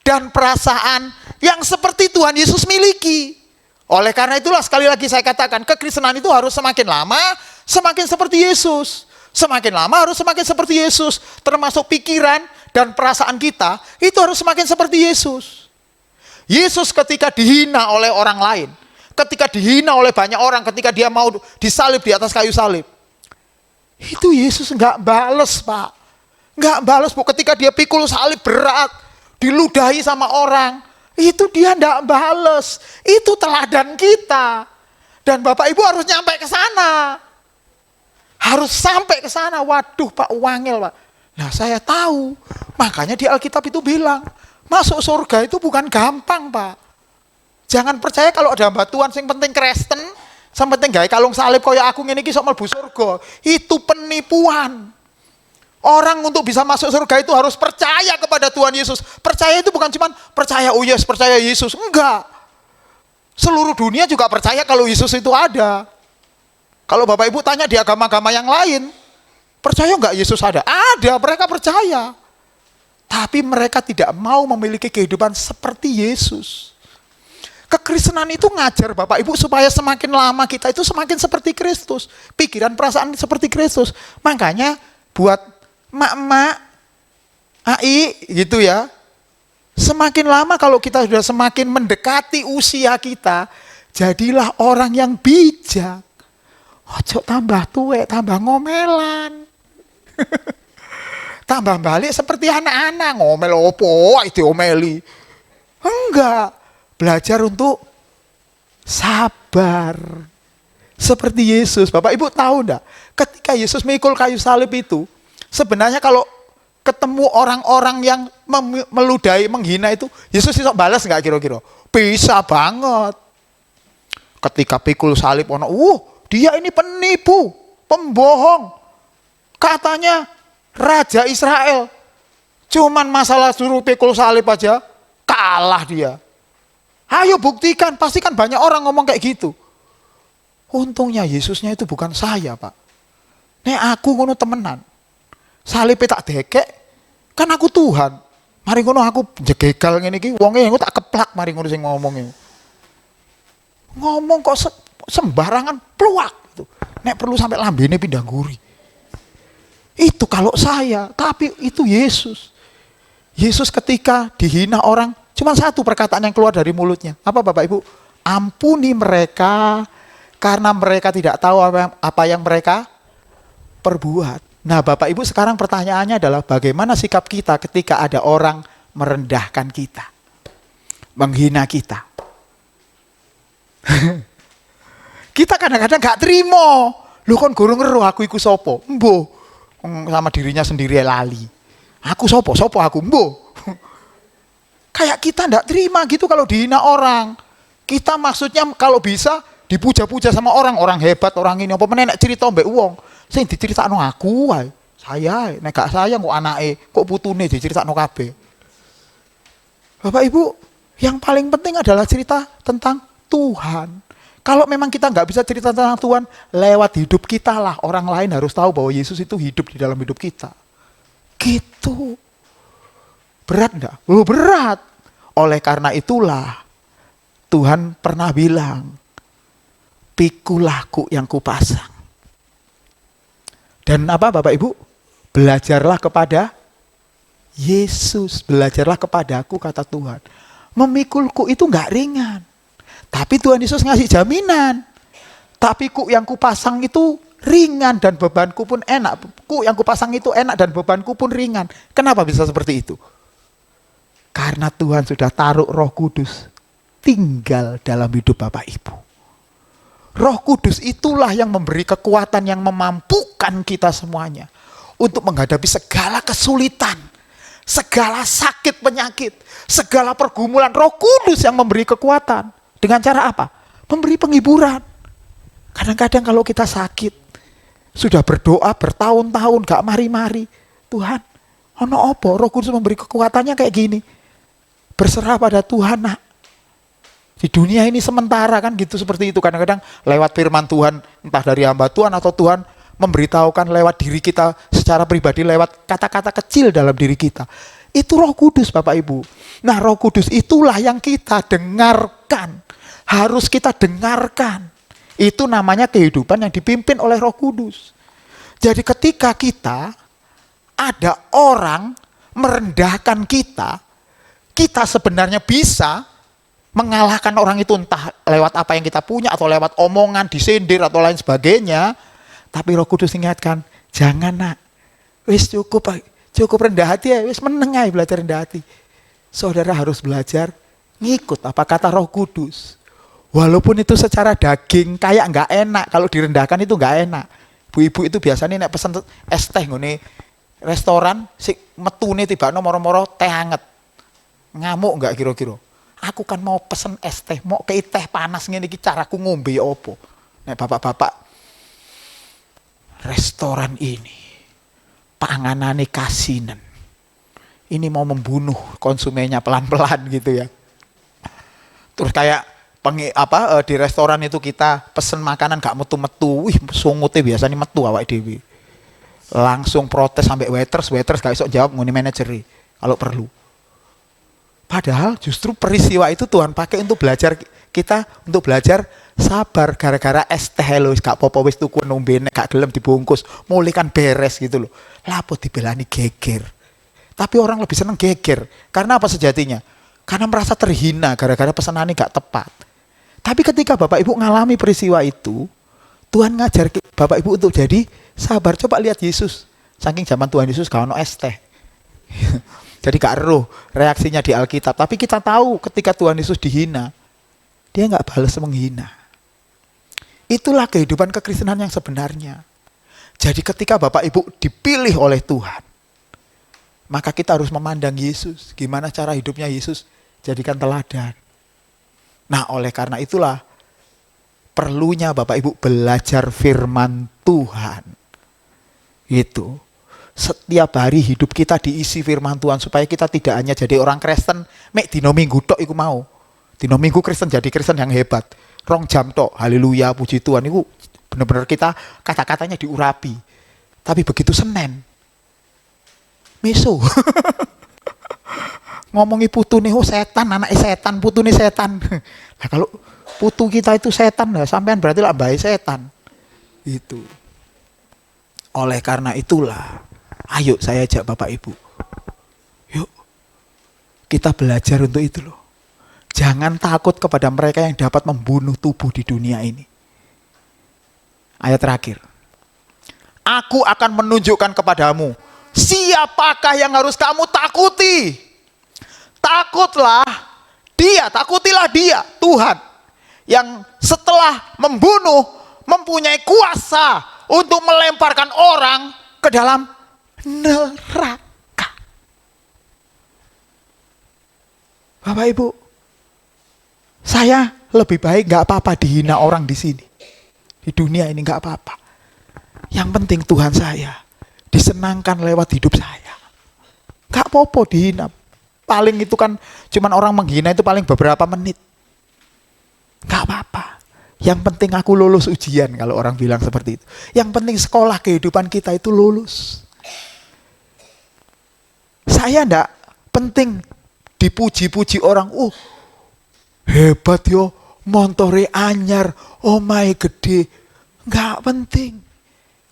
dan perasaan yang seperti Tuhan Yesus miliki. Oleh karena itulah sekali lagi saya katakan, kekristenan itu harus semakin lama semakin seperti Yesus. Semakin lama harus semakin seperti Yesus. Termasuk pikiran dan perasaan kita itu harus semakin seperti Yesus. Yesus ketika dihina oleh orang lain, ketika dihina oleh banyak orang, ketika dia mau disalib di atas kayu salib, itu Yesus nggak bales Pak. Nggak bales Bu. Ketika dia pikul salib berat, diludahi sama orang, itu dia nggak bales. Itu teladan kita. Dan Bapak Ibu harus nyampe ke sana. Harus sampai ke sana. Waduh Pak, wangil Pak. Nah saya tahu. Makanya di Alkitab itu bilang, masuk surga itu bukan gampang Pak. Jangan percaya kalau ada hamba Tuhan yang penting Kristen, yang penting gawe kalung salib kaya aku ngene iki sok mlebu surga. Itu penipuan. Orang untuk bisa masuk surga itu harus percaya kepada Tuhan Yesus. Percaya itu bukan cuma percaya, oh yes, percaya Yesus. Enggak. Seluruh dunia juga percaya kalau Yesus itu ada. Kalau Bapak Ibu tanya di agama-agama yang lain, percaya enggak Yesus ada? Ada, mereka percaya. Tapi mereka tidak mau memiliki kehidupan seperti Yesus. Kekristenan itu ngajar Bapak Ibu supaya semakin lama kita itu semakin seperti Kristus. Pikiran perasaan seperti Kristus. Makanya buat mak-mak, AI gitu ya, semakin lama kalau kita sudah semakin mendekati usia kita, jadilah orang yang bijak. Ojo tambah tuwek, tambah ngomelan. Tambah balik seperti anak-anak, ngomel opo, itu omeli. Enggak, belajar untuk sabar. Seperti Yesus. Bapak Ibu tahu enggak, ketika Yesus mikul kayu salib itu, sebenarnya kalau ketemu orang-orang yang meludahi, menghina itu, Yesus bisa balas nggak kira-kira? Bisa banget. Ketika pikul salib, dia ini penipu, pembohong. Katanya Raja Israel. Cuman masalah suruh pikul salib aja kalah dia. Ayo buktikan, pasti kan banyak orang ngomong kayak gitu. Untungnya Yesusnya itu bukan saya, Pak. Nek aku ngono temenan. Salibnya tak dekek, kan aku Tuhan. Mari ngono aku jegegal ngene iki, wonge aku tak keplak mari ngono sing ngomong iki. Ngomong kok sembarangan pluak gitu. Nek perlu sampai lambene pindah guri. Itu kalau saya, tapi itu Yesus. Yesus ketika dihina orang, cuma satu perkataan yang keluar dari mulutnya. Apa Bapak Ibu? Ampuni mereka karena mereka tidak tahu apa yang mereka perbuat. Nah Bapak Ibu, sekarang pertanyaannya adalah bagaimana sikap kita ketika ada orang merendahkan kita, menghina kita. Kita kadang-kadang gak terima. Lu kan gurung ngeruh aku iku sopo? Mbo. Sama dirinya sendiri lali. Aku sopo aku mbo. Kayak kita ndak terima gitu kalau dihina orang. Kita maksudnya kalau bisa dipuja-puja sama orang hebat, orang ini apa meneh nek cerita mbek wong. Sing diceritakno aku wae. Saya nek gak saya kok anake, kok putune diceritakno kabeh. Bapak Ibu, yang paling penting adalah cerita tentang Tuhan. Kalau memang kita nggak bisa cerita tentang Tuhan, lewat hidup kita lah orang lain harus tahu bahwa Yesus itu hidup di dalam hidup kita. Gitu. Berat enggak? Oh, berat. Oleh karena itulah Tuhan pernah bilang, pikulah kuk yang kupasang. Dan apa Bapak Ibu? Belajarlah kepada Yesus. Belajarlah kepadaku kata Tuhan. Memikul kuk itu nggak ringan. Tapi Tuhan Yesus ngasih jaminan. Tapi kuk yang kupasang itu ringan dan bebanku pun enak. Kuk yang kupasang itu enak dan bebanku pun ringan. Kenapa bisa seperti itu? Karena Tuhan sudah taruh Roh Kudus tinggal dalam hidup Bapak Ibu. Roh Kudus itulah yang memberi kekuatan yang memampukan kita semuanya untuk menghadapi segala kesulitan, segala sakit penyakit, segala pergumulan. Roh Kudus yang memberi kekuatan. Dengan cara apa? Memberi penghiburan. Kadang-kadang kalau kita sakit, sudah berdoa bertahun-tahun gak mari-mari, Tuhan, ono opo? Roh Kudus memberi kekuatannya kayak gini. Berserah pada Tuhan, nak. Di dunia ini sementara kan gitu, seperti itu. Kadang-kadang lewat firman Tuhan, entah dari hamba Tuhan atau Tuhan memberitahukan lewat diri kita secara pribadi, lewat kata-kata kecil dalam diri kita. Itu Roh Kudus Bapak Ibu. Nah Roh Kudus itulah yang kita dengarkan. Harus kita dengarkan. Itu namanya kehidupan yang dipimpin oleh Roh Kudus. Jadi ketika kita ada orang merendahkan kita, kita sebenarnya bisa mengalahkan orang itu entah lewat apa yang kita punya atau lewat omongan, disindir atau lain sebagainya. Tapi Roh Kudus ingatkan, jangan nak, wis cukup rendah hati ya, wis meneng aja belajar rendah hati. Saudara harus belajar ngikut apa kata Roh Kudus. Walaupun itu secara daging kayak nggak enak, kalau direndahkan itu nggak enak. Bu-ibu itu biasanya nek pesen es teh ngene restoran, si metune tiba moro-moro teh anget. Ngamuk nggak kira-kira? Aku kan mau pesen es teh, mau kei teh panas ngene iki caraku ngombe opo. Nek bapak-bapak restoran ini panganane kasinan. Ini mau membunuh konsumennya pelan-pelan gitu ya. Terus kayak di restoran itu kita pesen makanan gak metu-metu. Wih, sungute biasanya metu awake dhewe. Langsung protes sampai waiters gak iso jawab ngene manajeri kalau perlu. Padahal justru peristiwa itu Tuhan pakai untuk belajar kita untuk belajar sabar gara-gara es teh lho gak apa-apa wis tuku nembe nek gak gelem dibungkus, mulih kan beres gitu loh. Lapo dibelani geger. Tapi orang lebih seneng geger. Karena apa sejatinya? Karena merasa terhina gara-gara pesanannya gak tepat. Tapi ketika Bapak Ibu ngalami peristiwa itu, Tuhan ngajar Bapak Ibu untuk jadi sabar. Coba lihat Yesus. Saking zaman Tuhan Yesus gak ono es teh. Jadi gak eruh reaksinya di Alkitab. Tapi kita tahu ketika Tuhan Yesus dihina, dia gak balas menghina. Itulah kehidupan kekristenan yang sebenarnya. Jadi ketika Bapak Ibu dipilih oleh Tuhan, maka kita harus memandang Yesus. Gimana cara hidupnya Yesus? Jadikan teladan. Nah oleh karena itulah perlunya Bapak Ibu belajar firman Tuhan. Itu. Setiap hari hidup kita diisi firman Tuhan supaya kita tidak hanya jadi orang Kristen mek dino Minggu tok iku mau. Dino Minggu Kristen jadi Kristen yang hebat. 2 jam tok, haleluya, puji Tuhan, itu benar-benar kita kata-katanya diurapi. Tapi begitu Senin, meso. Ngomongi putu nih, oh setan, anaknya setan, putu nih setan. Nah kalau putu kita itu setan, lah sampean berarti lah bayi setan. Itu. Oleh karena itulah, ayo saya ajak Bapak Ibu, yuk kita belajar untuk itu loh. Jangan takut kepada mereka yang dapat membunuh tubuh di dunia ini. Ayat terakhir. Aku akan menunjukkan kepadamu siapakah yang harus kamu takuti. Takutilah dia, Tuhan, yang setelah membunuh mempunyai kuasa untuk melemparkan orang ke dalam neraka. Bapak Ibu, saya lebih baik nggak apa-apa dihina orang di sini. Di dunia ini nggak apa-apa. Yang penting Tuhan saya disenangkan lewat hidup saya. Nggak apa-apa dihina. Paling itu kan cuman orang menghina itu paling beberapa menit. Nggak apa-apa. Yang penting aku lulus ujian kalau orang bilang seperti itu. Yang penting sekolah kehidupan kita itu lulus. Saya nggak penting dipuji-puji orang. Hebat yo, montore anyar, omahe gede. Nggak penting.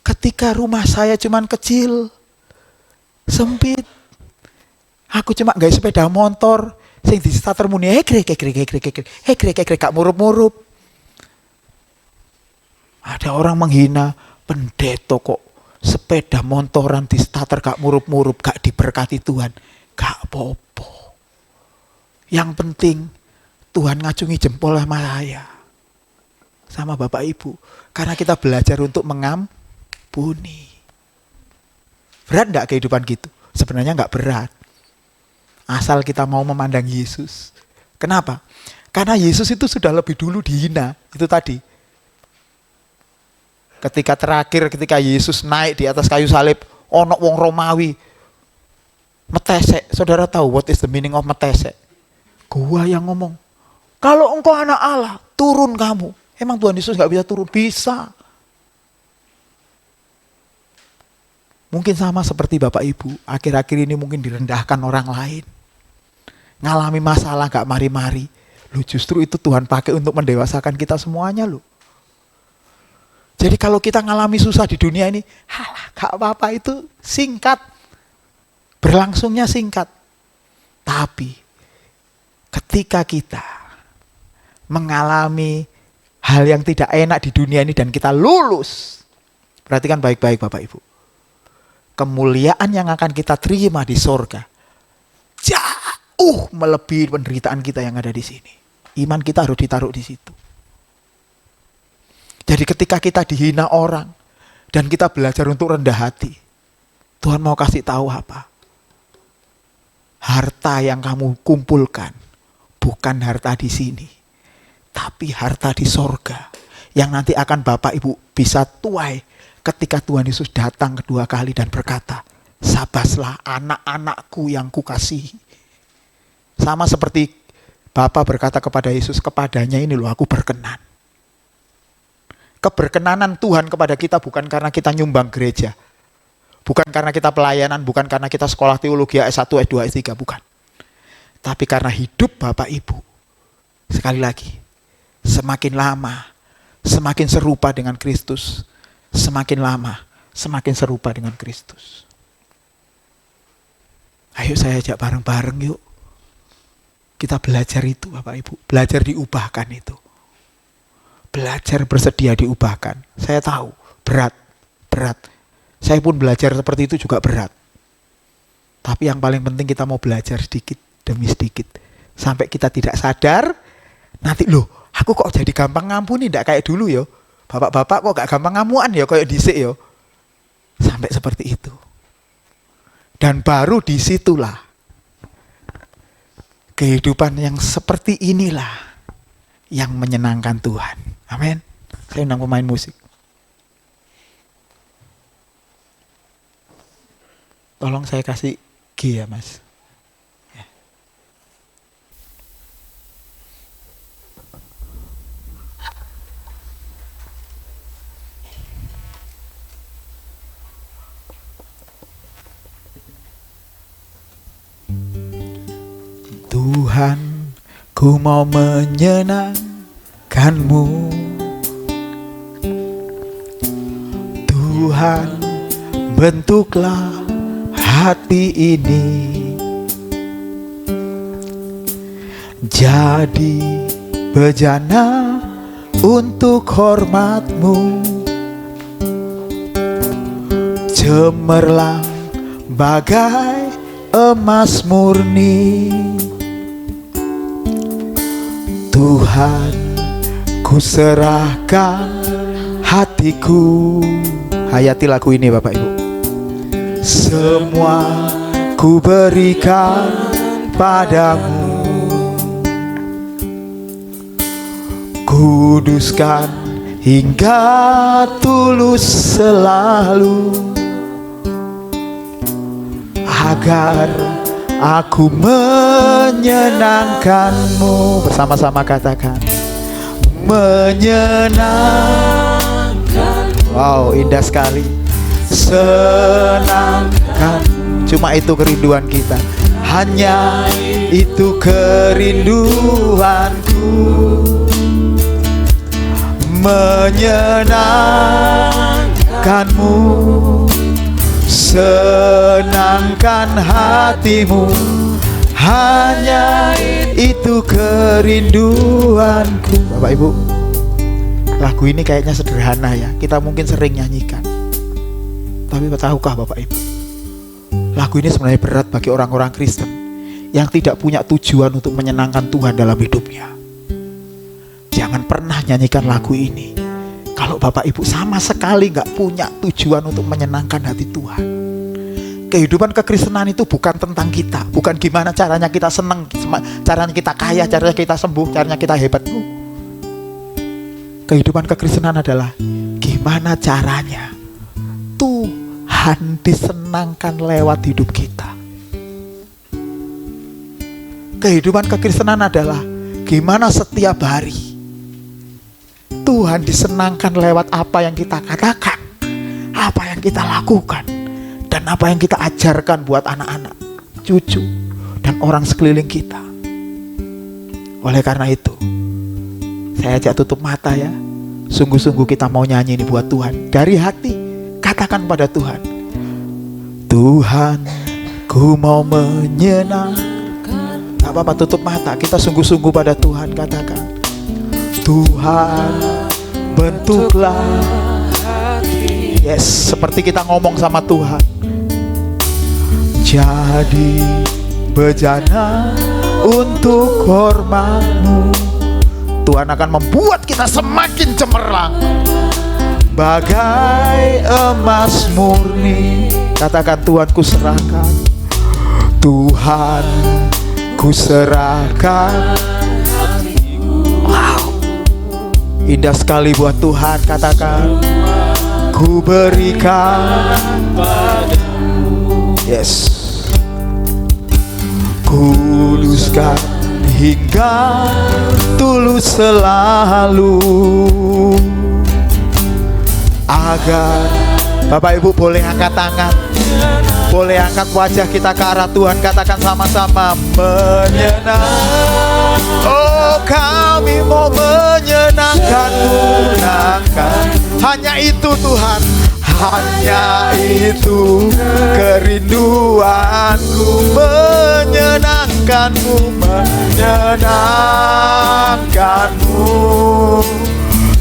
Ketika rumah saya cuman kecil, sempit, aku cuma gak sepeda motor, sing di starter muni grek gak murup-murup. Ada orang menghina pendeta kok sepeda motoran di starter gak murup-murup, gak diberkati Tuhan. Gak apa-apa. Yang penting Tuhan ngacungi jempol sama saya, sama Bapak Ibu. Karena kita belajar untuk mengampuni. Berat enggak kehidupan gitu? Sebenarnya enggak berat. Asal kita mau memandang Yesus. Kenapa? Karena Yesus itu sudah lebih dulu dihina. Itu tadi. Ketika Yesus naik di atas kayu salib, ono wong Romawi metesek. Saudara tahu what is the meaning of metesek? Gua yang ngomong, kalau engkau anak Allah, turun kamu. Emang Tuhan Yesus gak bisa turun? Bisa. Mungkin sama seperti Bapak Ibu, akhir-akhir ini mungkin direndahkan orang lain. Ngalami masalah gak mari-mari. Loh justru itu Tuhan pakai untuk mendewasakan kita semuanya loh. Jadi kalau kita ngalami susah di dunia ini, halah gak apa-apa, itu singkat. Berlangsungnya singkat. Tapi ketika kita mengalami hal yang tidak enak di dunia ini dan kita lulus, perhatikan baik-baik Bapak Ibu. Kemuliaan yang akan kita terima di sorga jauh melebihi penderitaan kita yang ada di sini. Iman kita harus ditaruh di situ. Jadi ketika kita dihina orang dan kita belajar untuk rendah hati, Tuhan mau kasih tahu apa? Harta yang kamu kumpulkan bukan harta di sini, tapi harta di sorga yang nanti akan Bapak Ibu bisa tuai ketika Tuhan Yesus datang kedua kali dan berkata, sabaslah anak-anakku yang kukasihi. Sama seperti Bapa berkata kepada Yesus, kepadanya ini loh aku berkenan. Keberkenanan Tuhan kepada kita bukan karena kita nyumbang gereja, bukan karena kita pelayanan, bukan karena kita sekolah teologi S1, S2, S3, bukan. Tapi karena hidup Bapak Ibu, sekali lagi, semakin lama, semakin serupa dengan Kristus. Semakin lama, semakin serupa dengan Kristus. Ayo saya ajak bareng-bareng yuk. Kita belajar itu Bapak Ibu. Belajar diubahkan itu. Belajar bersedia diubahkan. Saya tahu, berat. Saya pun belajar seperti itu juga berat. Tapi yang paling penting kita mau belajar sedikit demi sedikit. Sampai kita tidak sadar, nanti loh, aku kok jadi gampang ngampuni, tidak kayak dulu yo. Bapak-bapak kok gak gampang ngamuan ya kayak dhisik ya. Sampai seperti itu. Dan baru disitulah kehidupan yang seperti inilah yang menyenangkan Tuhan. Amin. Saya undang pemain musik. Tolong saya kasih G ya Mas. Ya. Tuhan, ku mau menyenangkan-Mu. Tuhan, bentuklah hati ini jadi bejana untuk hormat-Mu, cemerlang bagai emas murni. Tuhan, ku serahkan hatiku. Hayati lagu ini Bapak Ibu. Semua ku berikan padamu. Kuduskan hingga tulus selalu, agar aku menyenangkan-Mu. Bersama-sama katakan, menyenangkan. Wow, indah sekali. Senangkan. Cuma itu kerinduan kita. Hanya itu kerinduanku. Menyenangkan-Mu, senangkan hatimu. Hanya itu kerinduanku. Bapak Ibu, lagu ini kayaknya sederhana ya, kita mungkin sering nyanyikan. Tapi tahukah Bapak Ibu, lagu ini sebenarnya berat bagi orang-orang Kristen yang tidak punya tujuan untuk menyenangkan Tuhan dalam hidupnya. Jangan pernah nyanyikan lagu ini kalau Bapak Ibu sama sekali gak punya tujuan untuk menyenangkan hati Tuhan. Kehidupan kekristenan itu bukan tentang kita, bukan gimana caranya kita senang, caranya kita kaya, caranya kita sembuh, caranya kita hebat. Kehidupan kekristenan adalah gimana caranya Tuhan disenangkan lewat hidup kita. Kehidupan kekristenan adalah gimana setiap hari Tuhan disenangkan lewat apa yang kita katakan, apa yang kita lakukan, dan apa yang kita ajarkan buat anak-anak, cucu, dan orang sekeliling kita. Oleh karena itu, saya ajak tutup mata ya. Sungguh-sungguh kita mau nyanyi ini buat Tuhan. Dari hati, katakan pada Tuhan, Tuhan, ku mau menyenangkan. Gak apa-apa, tutup mata. Kita sungguh-sungguh pada Tuhan, katakan, Tuhan, bentuklah hati. Yes, seperti kita ngomong sama Tuhan. Jadi bejana untuk hormat-Mu. Tuhan akan membuat kita semakin cemerlang bagai emas murni. Katakan, Tuhan, ku serahkan. Tuhan, ku serahkan. Wow, indah sekali buat Tuhan. Katakan, ku berikan padamu. Yes, kuduskan hingga tulus selalu, agar Bapak Ibu boleh angkat tangan, boleh angkat wajah kita ke arah Tuhan. Katakan sama-sama, menyenangkan. Oh, kami mau menyenangkan-Mu. Hanya itu Tuhan, hanya itu kerinduanku. Menyenangkan-Mu, menyenangkan-Mu,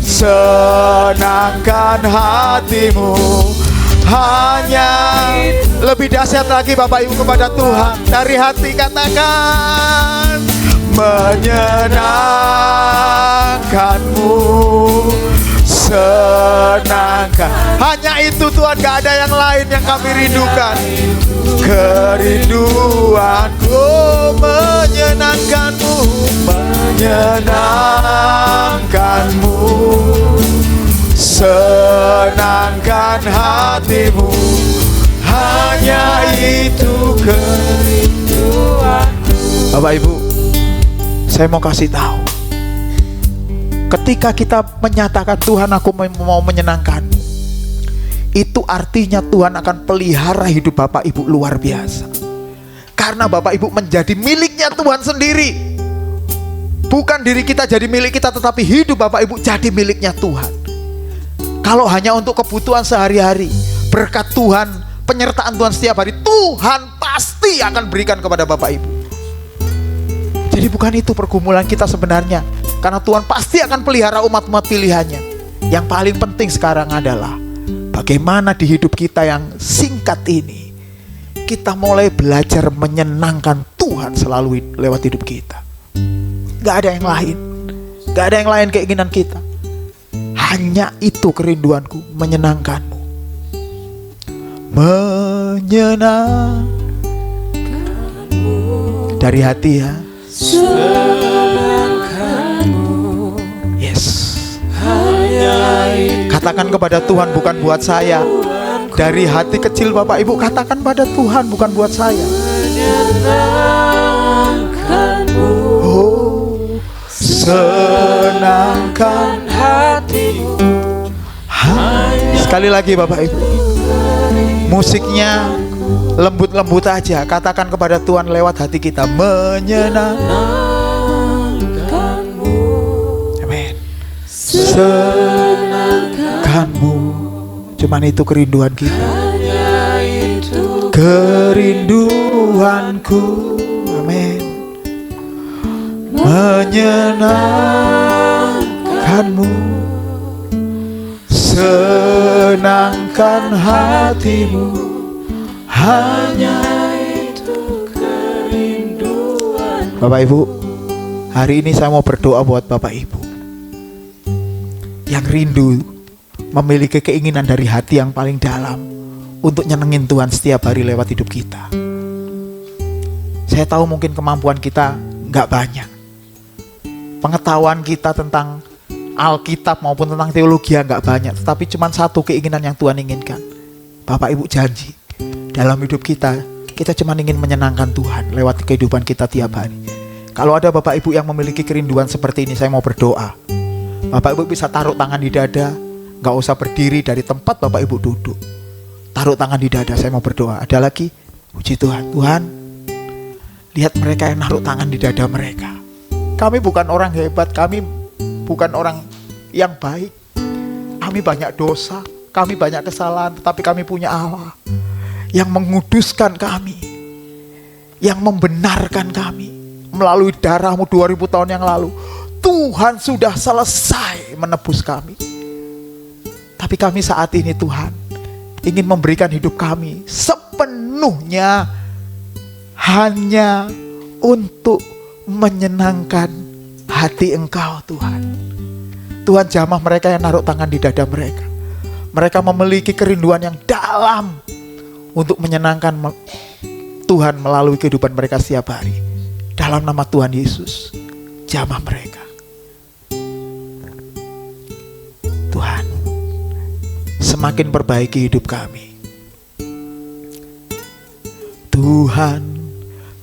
senangkan hatimu. Hanya lebih dahsyat lagi Bapak Ibu kepada Tuhan. Dari hati katakan, menyenangkan-Mu, senangkan. Hanya itu Tuhan, gak ada yang lain yang kami rindukan. Kerinduanku, menyenangkan-Mu, menyenangkan-Mu, senangkan hatimu. hanya itu kerinduan. Bapak Ibu, saya mau kasih tahu, ketika kita menyatakan Tuhan aku mau menyenangkanmu, itu artinya Tuhan akan pelihara hidup Bapak Ibu luar biasa. Karena Bapak Ibu menjadi miliknya Tuhan sendiri. Bukan diri kita jadi milik kita, tetapi hidup Bapak Ibu jadi miliknya Tuhan. Kalau hanya untuk kebutuhan sehari-hari, berkat Tuhan, penyertaan Tuhan setiap hari, Tuhan pasti akan berikan kepada Bapak Ibu. Jadi bukan itu pergumulan kita sebenarnya, karena Tuhan pasti akan pelihara umat-umat pilihannya. Yang paling penting sekarang adalah bagaimana di hidup kita yang singkat ini kita mulai belajar menyenangkan Tuhan selalu lewat hidup kita. Gak ada yang lain, gak ada yang lain keinginan kita. Hanya itu kerinduanku, menyenangkanmu. Menyenangkanmu dari hati ya. Yes. Katakan kepada Tuhan, bukan buat saya. Dari hati kecil Bapak Ibu, katakan pada Tuhan, bukan buat saya. Oh, senangkan hatimu. Sekali lagi Bapak Ibu, musiknya lembut-lembut aja. Katakan kepada Tuhan lewat hati kita, menyenangkanmu. Amin. Senangkanmu. Cuman itu kerinduan kita. Kerinduanku. Amin. Menyenangkanmu. Senangkan hatimu. Hanya itu kerinduan. Bapak Ibu, hari ini saya mau berdoa buat Bapak Ibu yang rindu, memiliki keinginan dari hati yang paling dalam untuk nyenengin Tuhan setiap hari lewat hidup kita. Saya tahu mungkin kemampuan kita gak banyak, pengetahuan kita tentang Alkitab maupun tentang teologi gak banyak, tetapi cuma satu keinginan yang Tuhan inginkan. Bapak Ibu janji, dalam hidup kita cuma ingin menyenangkan Tuhan lewat kehidupan kita tiap hari. Kalau ada Bapak Ibu yang memiliki kerinduan seperti ini, saya mau berdoa. Bapak Ibu bisa taruh tangan di dada, gak usah berdiri dari tempat Bapak Ibu duduk. Taruh tangan di dada, saya mau berdoa. Ada lagi, puji Tuhan. Tuhan, lihat mereka yang naruh tangan di dada mereka. Kami bukan orang hebat, kami bukan orang yang baik. Kami banyak dosa, kami banyak kesalahan, tetapi kami punya Allah yang menguduskan kami, yang membenarkan kami melalui darah-Mu 2000 tahun yang lalu. Tuhan sudah selesai menebus kami. Tapi kami saat ini Tuhan ingin memberikan hidup kami sepenuhnya hanya untuk menyenangkan hati Engkau Tuhan. Tuhan, jamah mereka yang naruh tangan di dada mereka. Mereka memiliki kerinduan yang dalam untuk menyenangkan Tuhan melalui kehidupan mereka setiap hari. Dalam nama Tuhan Yesus, jamah mereka. Tuhan, semakin perbaiki hidup kami. Tuhan,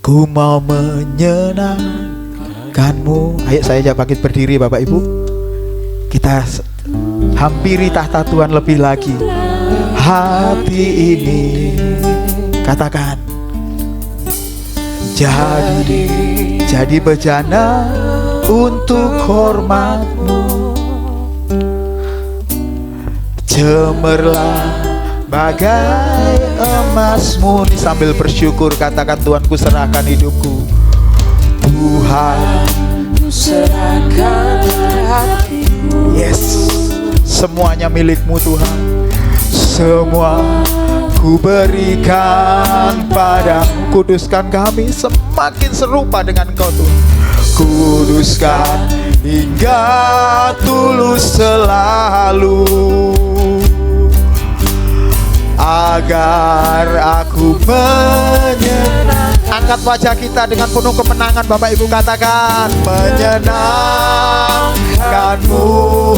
ku mau menyenangkan-Mu. Ayo saya bangkit berdiri Bapak Ibu. Kita hampiri tahta Tuhan lebih lagi. Hati ini, katakan, jadi bejana untuk hormat-Mu. Cemerlang bagai emas murni. Sambil bersyukur katakan, Tuhan, ku serahkan hidupku. Tuhan, ku serahkan hatiku. Yes, semuanya milik-Mu Tuhan. Semua ku berikan padamu. Kuduskan kami semakin serupa dengan Engkau Tuhan. Kuduskan hingga tulus selalu, agar aku menyenangkan. Angkat wajah kita dengan penuh kemenangan Bapak Ibu, katakan, menyenangkan-Mu,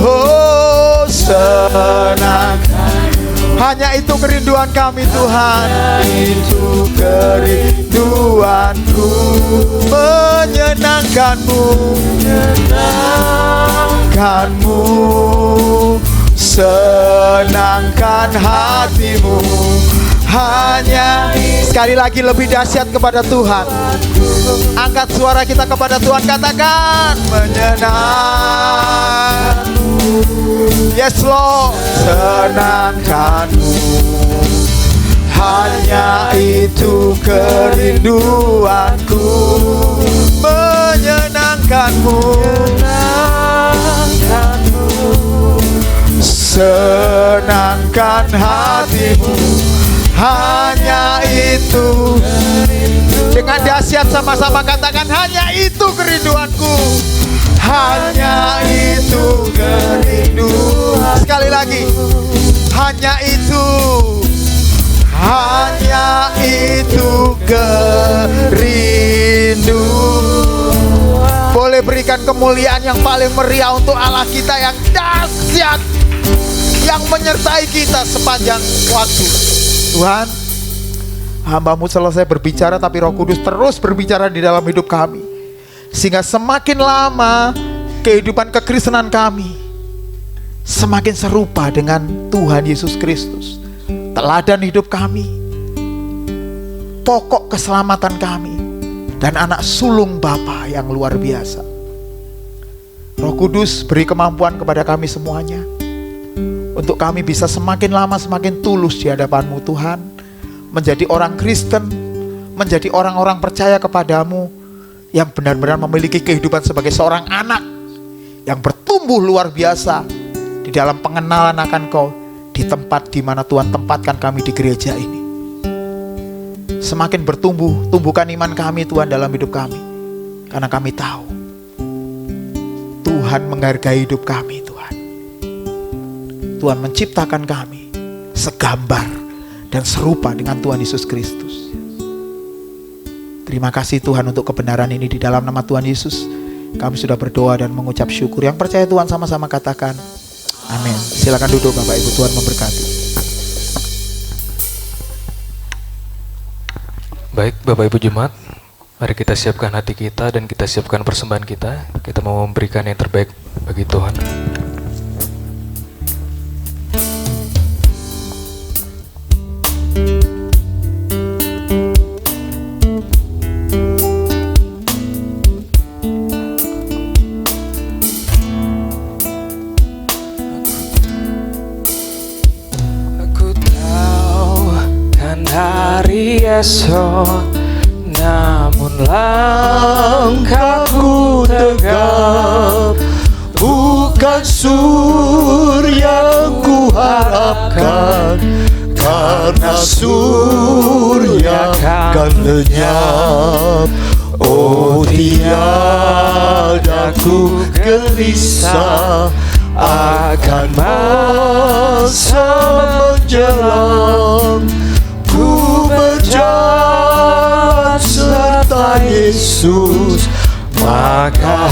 oh, senangkan Hanya itu kerinduan kami Tuhan. Itu kerinduanku, menyenangkanmu, senangkan hatimu. Hanya sekali lagi lebih dahsyat kepada Tuhan. Angkat suara kita kepada Tuhan, katakan menyenangkanmu. Yes Lord, senangkanmu. Hanya itu kerinduanku, menyenangkanmu, senangkan hatimu. Hanya itu. Dengan dahsyat sama-sama katakan, hanya itu kerinduanku. Hanya itu kerinduan. Sekali lagi, hanya itu. Hanya itu kerindu. Boleh berikan kemuliaan yang paling meriah untuk Allah kita yang dahsyat, yang menyertai kita sepanjang waktu. Tuhan, hamba-Mu selesai berbicara, tapi Roh Kudus terus berbicara di dalam hidup kami, sehingga semakin lama kehidupan kekristenan kami semakin serupa dengan Tuhan Yesus Kristus. Teladan hidup kami, pokok keselamatan kami, dan anak sulung Bapa yang luar biasa. Roh Kudus, beri kemampuan kepada kami semuanya, untuk kami bisa semakin lama semakin tulus di hadapan-Mu Tuhan, menjadi orang Kristen, menjadi orang-orang percaya kepadamu, yang benar-benar memiliki kehidupan sebagai seorang anak, yang bertumbuh luar biasa di dalam pengenalan akan Kau, di tempat di mana Tuhan tempatkan kami di gereja ini. Semakin bertumbuh, tumbuhkan iman kami Tuhan dalam hidup kami, karena kami tahu Tuhan menghargai hidup kami Tuhan. Tuhan menciptakan kami segambar dan serupa dengan Tuhan Yesus Kristus. Terima kasih Tuhan untuk kebenaran ini. Di dalam nama Tuhan Yesus kami sudah berdoa dan mengucap syukur. Yang percaya Tuhan sama-sama katakan amin. Silakan duduk Bapak Ibu, Tuhan memberkati. Baik Bapak Ibu Jemaat, mari kita siapkan hati kita dan kita siapkan persembahan kita. Kita mau memberikan yang terbaik bagi Tuhan. Hari esok, namun langkahku tegap, bukan surya ku harapkan, karena surya kan lenyap. Oh tiada ku gelisah akan masa menjelang. Ku berjalan serta Yesus, maka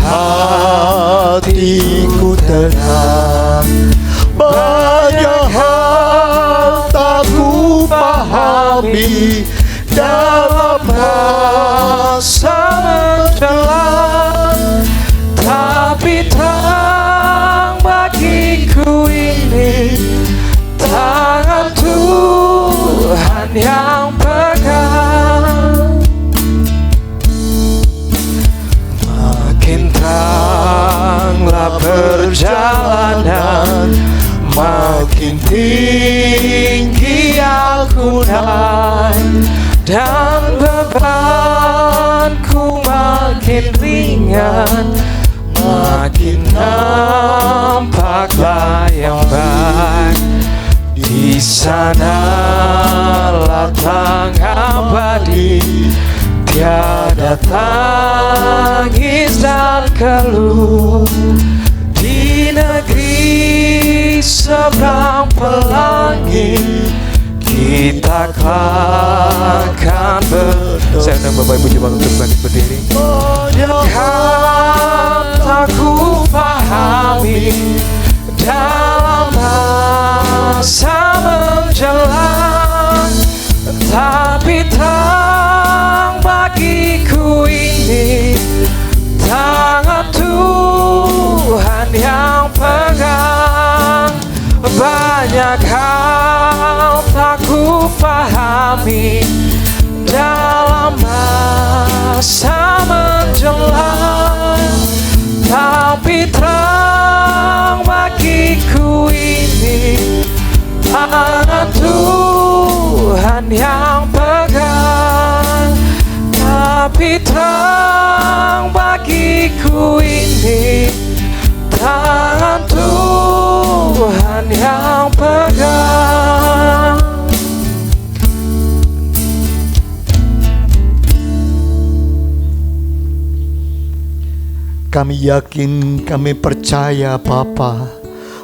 hatiku tenang. Banyak hal tak ku pahami dalam masa menjelang, tapi terang bagiku ini tangan Tuhan yang pegang. Makin teranglah perjalanan, makin tinggi aku naik, dan bebanku makin ringan, makin nampaklah yang baik. Di sanalah tangan abadi, tiada tangis dan keluh. Di negeri seberang pelangi, kita akan berdoa. Saya undang Bapak Ibu Jemaat untuk bangkit berdiri. Kata ku pahami dalam masa menjelang, tapi terang bagiku ini tangan Tuhan yang pegang. Banyak hal tak ku pahami dalam masa menjelang, tapi terang bagiku ini tangan Tuhan yang pegang. Tapi terang bagiku ini tangan Tuhan yang pegang. Kami yakin, kami percaya Bapa,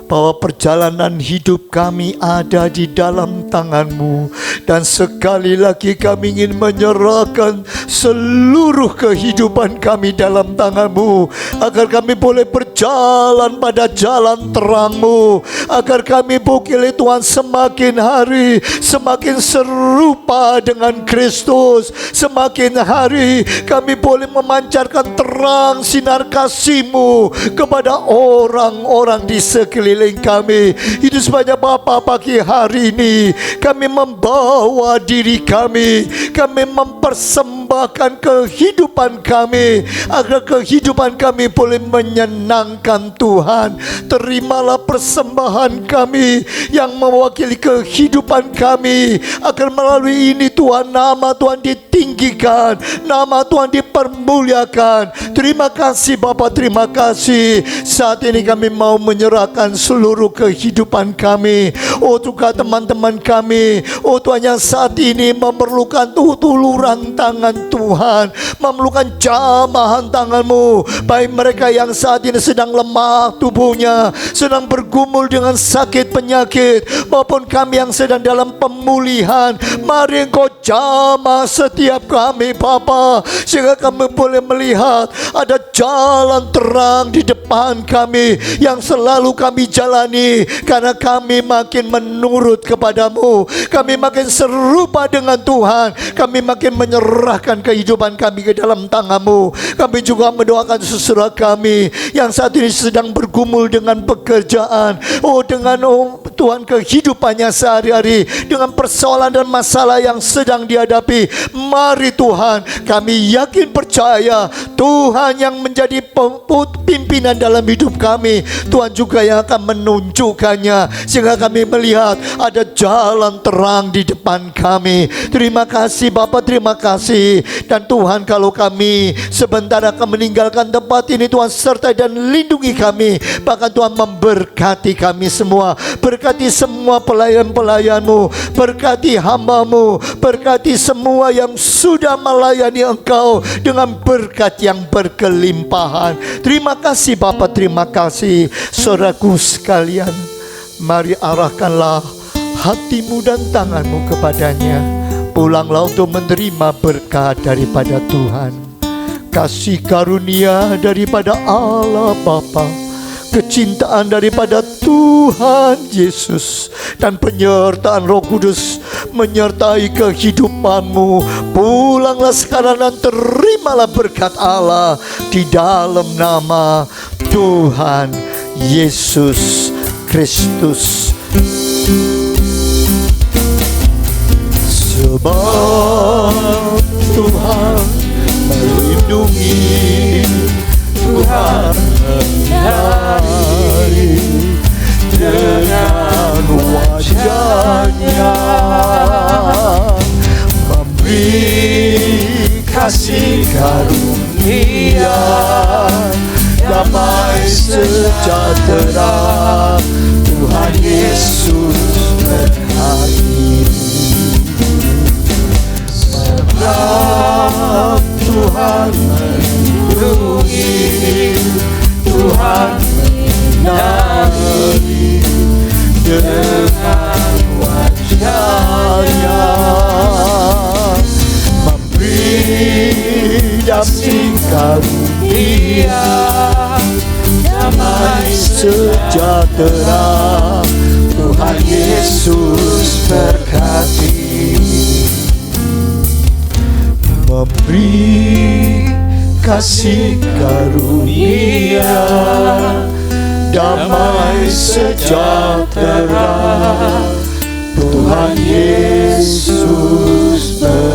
bahwa perjalanan hidup kami ada di dalam tangan-Mu. Dan sekali lagi kami ingin menyerahkan seluruh kehidupan kami dalam tangan-Mu, agar kami boleh berjalan pada jalan terang-Mu, agar kami boleh Tuhan semakin hari semakin serupa dengan Kristus. Semakin hari kami boleh memancarkan terang sinar kasih-Mu kepada orang-orang di sekeliling kami. Itu sebabnya Bapa, pagi hari ini kami membawa diri kami mempersembahkan kehidupan kami, agar kehidupan kami boleh menyenangkan Tuhan. Terimalah persembahan kami yang mewakili kehidupan kami, agar melalui ini Tuhan, nama Tuhan ditinggikan, nama Tuhan dipermuliakan. Terima kasih Bapa, terima kasih. Saat ini kami mau menyerahkan seluruh kehidupan kami, oh juga teman-teman kami, oh Tuhan, yang saat ini memerlukan tuluran tangan Tuhan, memerlukan jamahan tangan-Mu. Baik mereka yang saat ini sedang lemah tubuhnya, sedang bergumul dengan sakit penyakit, maupun kami yang sedang dalam pemulihan. Mari Engkau jamah setiap kami Bapa, sehingga kami boleh melihat ada jalan terang di depan kami yang selalu kami jalani, karena kami makin menurut kepada-Mu, kami makin serupa dengan Tuhan, kami makin menyerahkan kehidupan kami ke dalam tangan-Mu. Kami juga mendoakan saudara kami yang saat ini sedang bergumul dengan pekerjaan, dengan Tuhan kehidupannya sehari-hari, dengan persoalan dan masalah yang sedang dihadapi. Mari Tuhan, kami yakin percaya Tuhan yang menjadi pimpinan dalam hidup kami, Tuhan juga yang akan menunjukkannya, sehingga kami melihat ada jalan terang di depan kami. Terima kasih Bapa, terima kasih. Dan Tuhan, kalau kami sebentar akan meninggalkan tempat ini, Tuhan sertai dan lindungi kami. Bahkan Tuhan memberkati kami semua, berkati semua pelayan-pelayan-Mu, berkati hamba-Mu, berkati semua yang sudah melayani Engkau dengan berkat yang berkelimpahan. Terima kasih Bapa, terima kasih. Saudaraku sekalian, mari arahkanlah hatimu dan tanganmu kepadanya. Pulanglah untuk menerima berkat daripada Tuhan, kasih karunia daripada Allah Bapa, kecintaan daripada Tuhan Yesus, dan penyertaan Roh Kudus menyertai kehidupanmu. Pulanglah sekarang dan terimalah berkat Allah di dalam nama Tuhan Yesus Kristus. Sebab Tuhan melindungi, Tuhan menyinari dengan wajah-Nya, memberi kasih karunia, damai sejahtera. Tuhan Yesus menghadiri. Sebab Tuhan melindungi, Tuhan menyinari dengan wajah-Nya, memberi damai karunia, damai sejahtera. Tuhan Tuhan Yesus berkati, memberi kasih karunia, damai sejahtera. Tuhan Yesus berkati.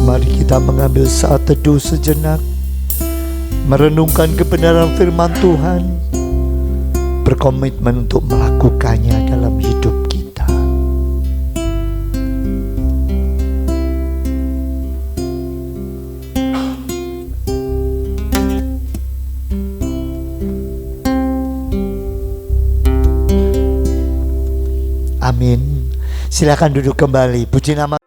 Mari kita mengambil saat teduh sejenak, merenungkan kebenaran firman Tuhan, berkomitmen untuk melakukannya dalam hidup kita. Amin. Silakan duduk kembali. Puji nama